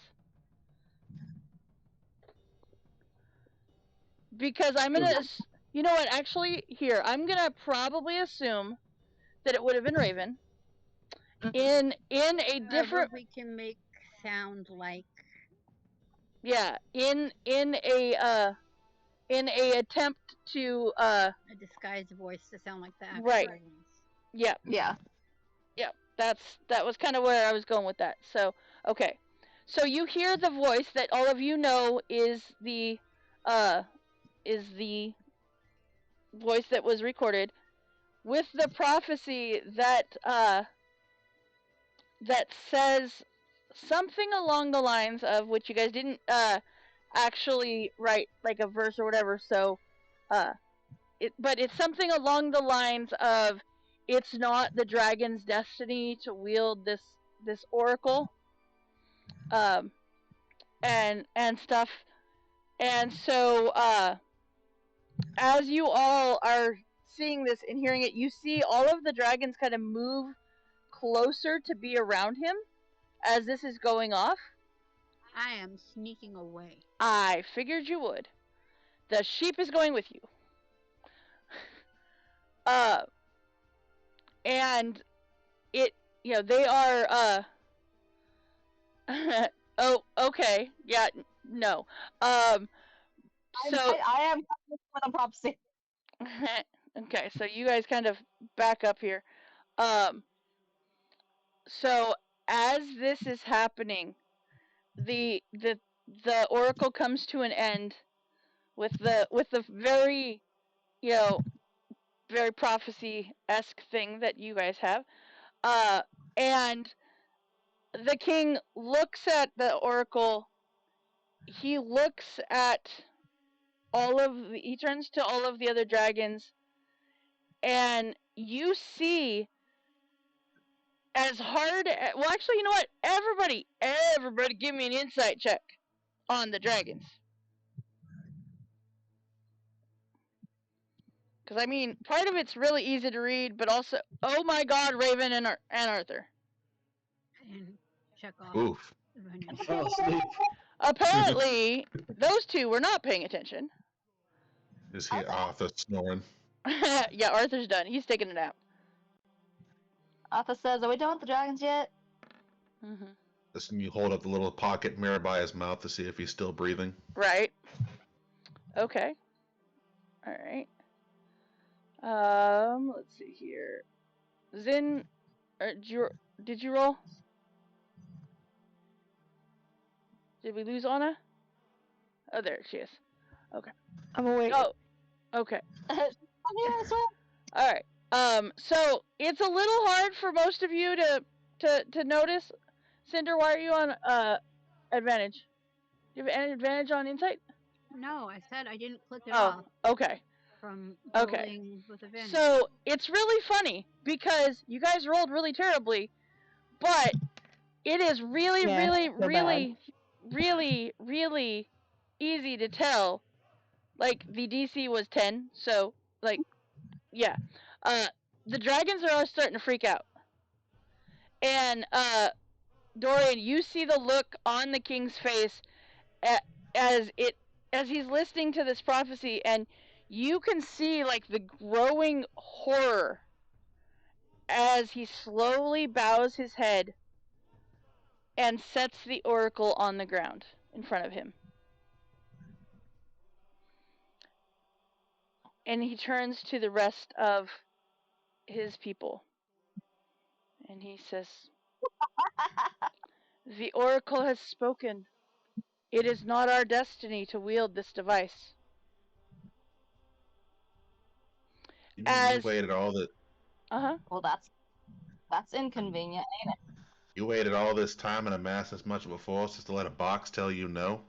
Because I'm gonna You know what? Actually, here I'm gonna probably assume that it would have been Raven in a However, different we can make sound like in a attempt to a disguised voice to sound like the actual right. ones. Yeah. Yeah. Yeah. That was kind of where I was going with that. So, okay. So you hear the voice that all of you know uh is the voice that was recorded with the prophecy that says something along the lines of, which you guys didn't actually write like a verse or whatever, so but it's something along the lines of, it's not the dragon's destiny to wield this oracle, um and stuff. And so as you all are seeing this and hearing it, you see all of the dragons kind of move closer to be around him as this is going off. I am sneaking away. I figured you would. The sheep is going with you. Uh, and it, they are, oh, okay, yeah, no. So, I am with a prophecy. okay, so you guys kind of back up here. Um, so as this is happening, the oracle comes to an end with the very, you know, very prophecy-esque thing that you guys have. And the king looks at the oracle. He looks at he turns to all of the other dragons, and you see, as hard well, actually, you know what? Everybody give me an insight check on the dragons. Because, I mean, part of it's really easy to read, but also, oh my god, Raven and Arthur. And check off. Oof. I fell asleep. Apparently, those two were not paying attention. Is he Arthur snoring? Yeah, Arthur's done. He's taking a nap. Arthur says, "Are we done with the dragons yet?" Mm-hmm. Listen, you hold up the little pocket mirror by his mouth to see if he's still breathing. Right. Okay. All right. Let's see here. Zin, did you roll? Did we lose Anna? Oh, there she is. Okay. I'm awake. Oh, okay. All right. So it's a little hard for most of you to notice. Cinder, why are you on advantage? Do you have an advantage on insight? No, I said I didn't click it Oh, off okay. from Okay. rolling with advantage. So it's really funny because you guys rolled really terribly, but it is really, Yeah, really, so really, really, really easy to tell. Like, the DC was 10, so, like, yeah. The dragons are all starting to freak out. And, Dorian, you see the look on the king's face as he's listening to this prophecy, and you can see, like, the growing horror as he slowly bows his head and sets the oracle on the ground in front of him. And he turns to the rest of his people and he says, "The oracle has spoken. It is not our destiny to wield this device." You mean you As waited all the Well, that's inconvenient, ain't it? you waited all this time and amassed this much of a force just to let a box tell you no?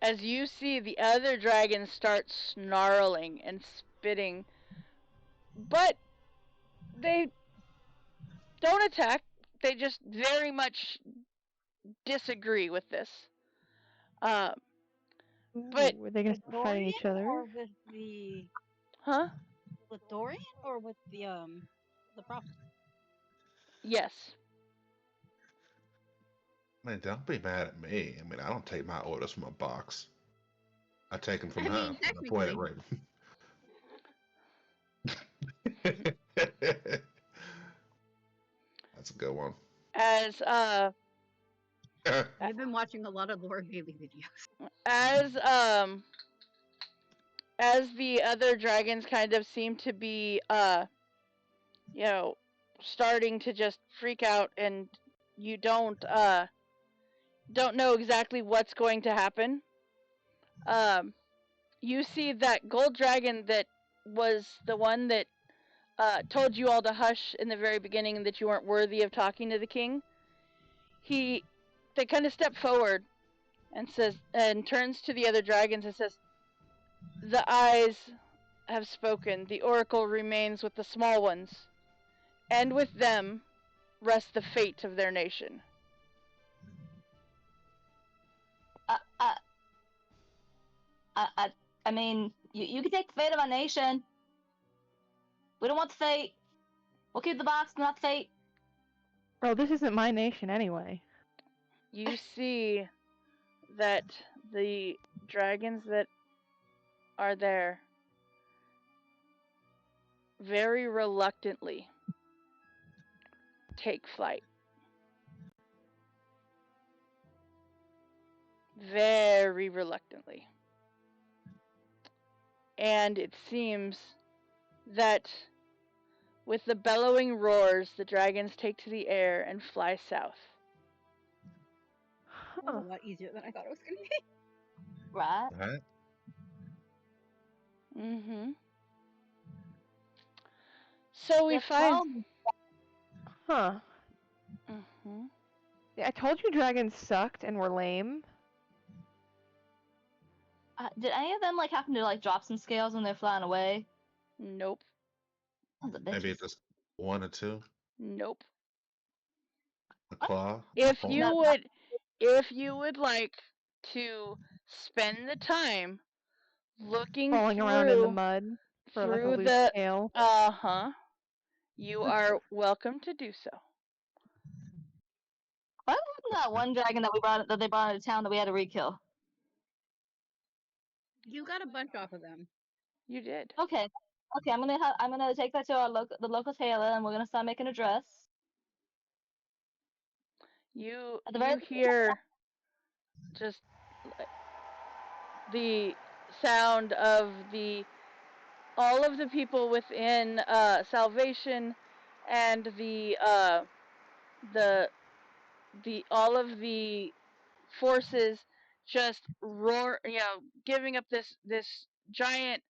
as you see the other dragons start snarling and spitting, but they don't attack. They just very much disagree with this. But were they gonna start fighting each other? Or with the huh? with Dorian or with the prophet? Yes. Man, don't be mad at me. I mean, I don't take my orders from a box. I take him from I mean, her and I point it right. That's a good one. As I've been watching a lot of Lord Bailey videos. as as the other dragons kind of seem to be you know, starting to just freak out, and you don't know exactly what's going to happen. You see that gold dragon that was the one that told you all to hush in the very beginning and that you weren't worthy of talking to the king. They kind of step forward and turns to the other dragons and says, "The eyes have spoken. The oracle remains with the small ones, and with them rests the fate of their nation." I mean, you can take the fate of our nation. We don't want the fate. We'll keep the box, not the fate. Bro, this isn't my nation anyway. You see that the dragons that are there very reluctantly take flight. Very reluctantly. And it seems that with the bellowing roars, the dragons take to the air and fly south. That was a lot easier than I thought it was going to be. Right? Right? Mm-hmm. So we Yeah, find... Huh. Mm-hmm. Yeah, I told you dragons sucked and were lame. Did any of them like happen to like drop some scales when they're flying away? Nope. Sons of Maybe bitches. just one or two. Nope. A claw. If a you paw. would like to spend the time looking Falling around in the mud for like a through loose the scale. you are welcome to do so. What happened to that one dragon that they brought into town that we had to re-kill? You got a bunch off of them. You did. Okay, I'm gonna take that to the local tailor, and we're gonna start making a dress. You At the very hear just the sound of all of the people within Salvation and the all of the forces just roar, giving up this giant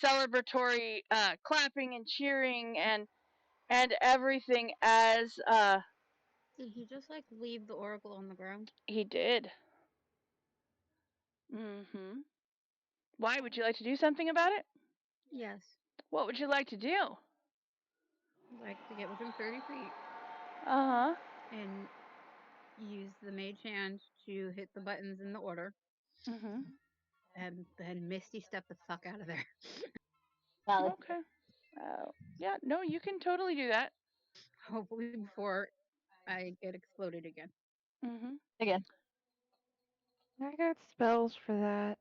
celebratory clapping and cheering and everything as Did he just like leave the oracle on the ground? he did. Mm-hmm. Why? Would you like to do something about it? Yes. What would you like to do? I'd like to get within 30 feet Uh-huh. and use the mage hand to hit the buttons in the order. Mm-hmm. And then Misty step the fuck out of there. Okay. Yeah, no, you can totally do that. Hopefully before I get exploded again. Mm-hmm. again. I got spells for that.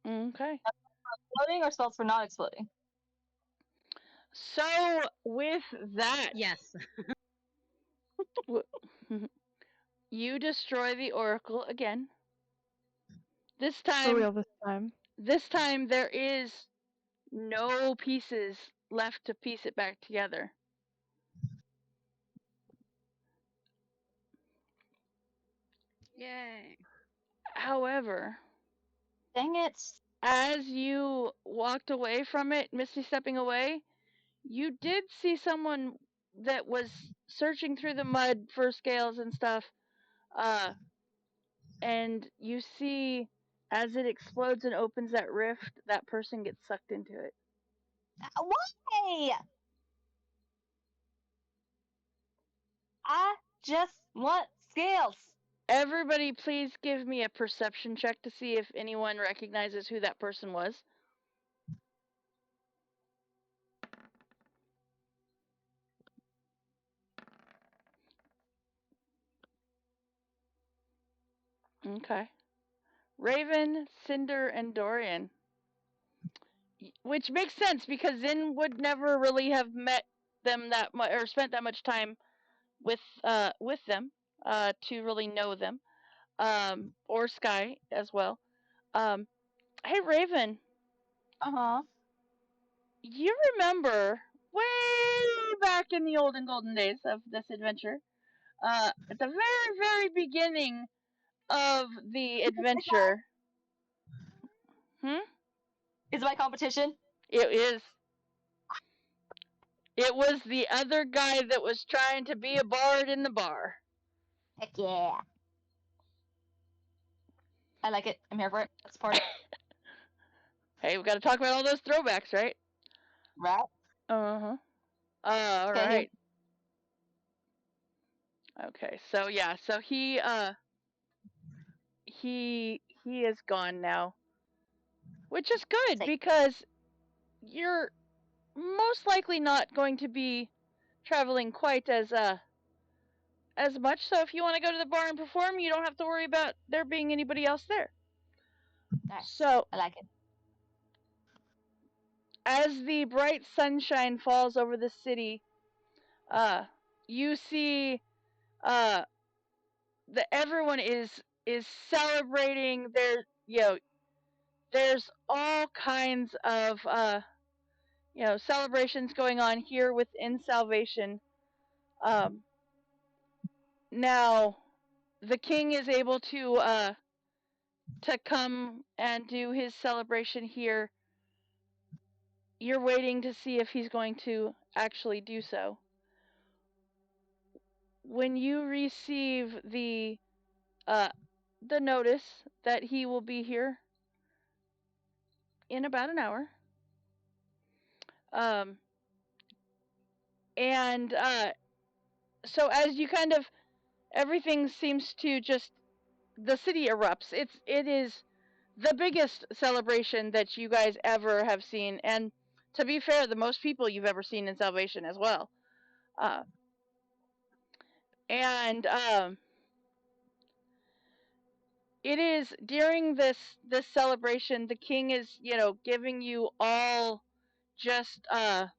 Okay. Exploding or spells for not exploding? So with that, Yes. you destroy the oracle again. This For time, real this time. there is no pieces left to piece it back together. Yay. However, Dang it! as you walked away from it, Misty stepping away, you did see someone that was searching through the mud for scales and stuff. And you see as it explodes and opens that rift, that person gets sucked into it. Why? I just want scales. Everybody, please give me a perception check to see if anyone recognizes who that person was. Okay. Raven, Cinder, and Dorian. Which makes sense because Zin would never really have met them that much or spent that much time with them to really know them. Or Sky as well. Hey Raven, Uh-huh. you remember way back in the olden golden days of this adventure, at the very, very beginning of the adventure. Is it my competition? It is. It was the other guy that was trying to be a bard in the bar. Heck yeah. I like it. I'm here for it. Let's party. Hey, we got to talk about all those throwbacks, right? Right? Uh-huh. All Okay, right. Okay. So yeah, so he is gone now. Which is good Sick. because you're most likely not going to be traveling quite as much. So if you want to go to the bar and perform, you don't have to worry about there being anybody else there. Nice. So I like it. as the bright sunshine falls over the city, you see that everyone is celebrating. There's all kinds of celebrations going on here within Salvation. Now the king is able to come and do his celebration here. You're waiting to see if he's going to actually do so. When you receive the notice that he will be here in about an hour, and so as you kind of everything seems to just the city erupts. It is the biggest celebration that you guys ever have seen, and to be fair, the most people you've ever seen in Salvation as well. And it is during this celebration, the king is giving you all just the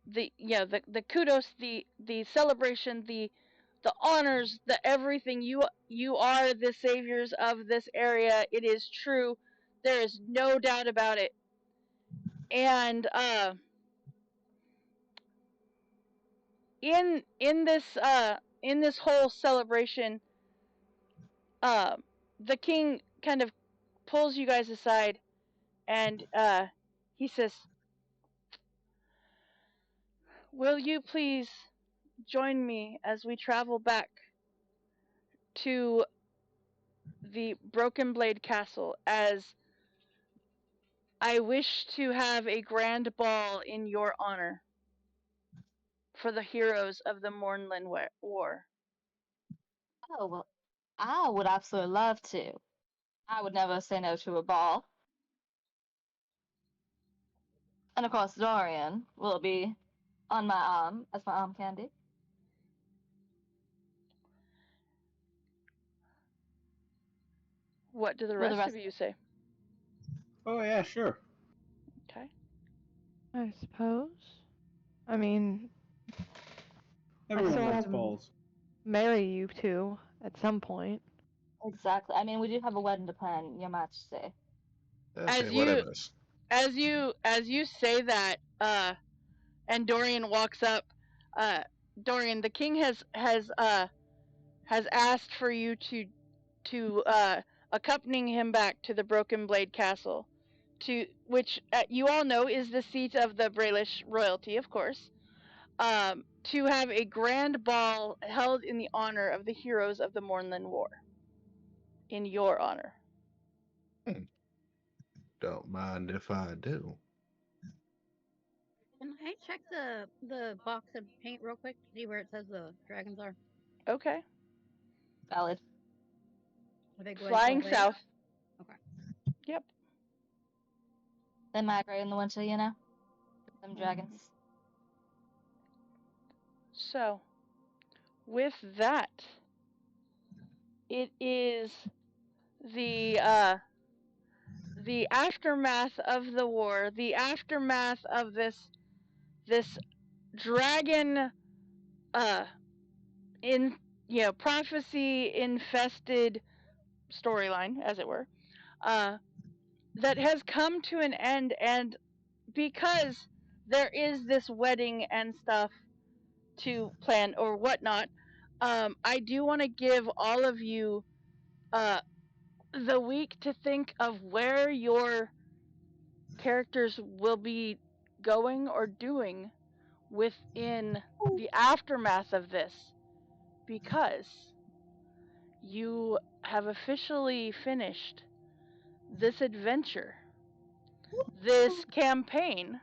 the kudos, the celebration, the honors, the everything. You are the saviors of this area. It is true. There is no doubt about it. And in this whole celebration, the king kind of pulls you guys aside, and he says, "Will you please join me as we travel back to the Broken Blade Castle, as I wish to have a grand ball in your honor for the heroes of the Mornland War." Oh, well, I would absolutely love to. I would never say no to a ball. And of course, Dorian will be on my arm as my arm candy. What do the Will the rest of rest you say? Oh yeah, sure. Okay. I suppose. I mean, Everyone still likes haven't- balls. marry you two at some point. Exactly. I mean, we do have a wedding to plan, Your Majesty. As Okay, you whatever. as you say that, and Dorian walks up, Dorian, the king has asked for you to accompany him back to the Broken Blade Castle, to which you all know is the seat of the Brailish royalty, of course. To have a grand ball held in the honor of the heroes of the Mornland War. In your honor. Don't mind if I do. Can I check the box of paint real quick to see where it says the dragons are? Okay. Valid. Are they going Flying away? south. Okay. Yep. They migrate in the winter, you know? Them dragons. So, with that, it is the aftermath of the war, the aftermath of this dragon in prophecy infested storyline, as it were, that has come to an end, and because there is this wedding and stuff to plan or whatnot, I do want to give all of you the week to think of where your characters will be going or doing within the aftermath of this, because you have officially finished this adventure. This campaign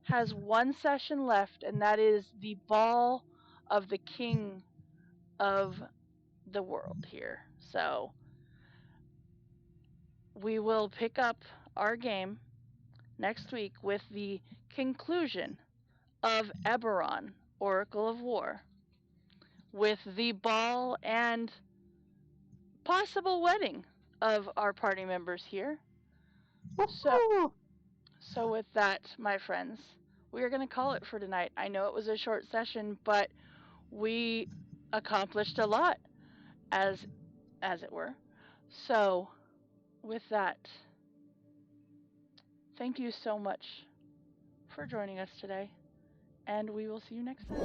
has one session left, and that is the ball of the king of the world here. So we will pick up our game next week with the conclusion of Eberron, Oracle of War, with the ball and possible wedding of our party members here. So with that, my friends, we are going to call it for tonight. I know it was a short session, but we accomplished a lot, as it were. So with that, thank you so much for joining us today, and we will see you next time.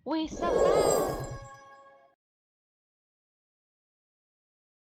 We survived!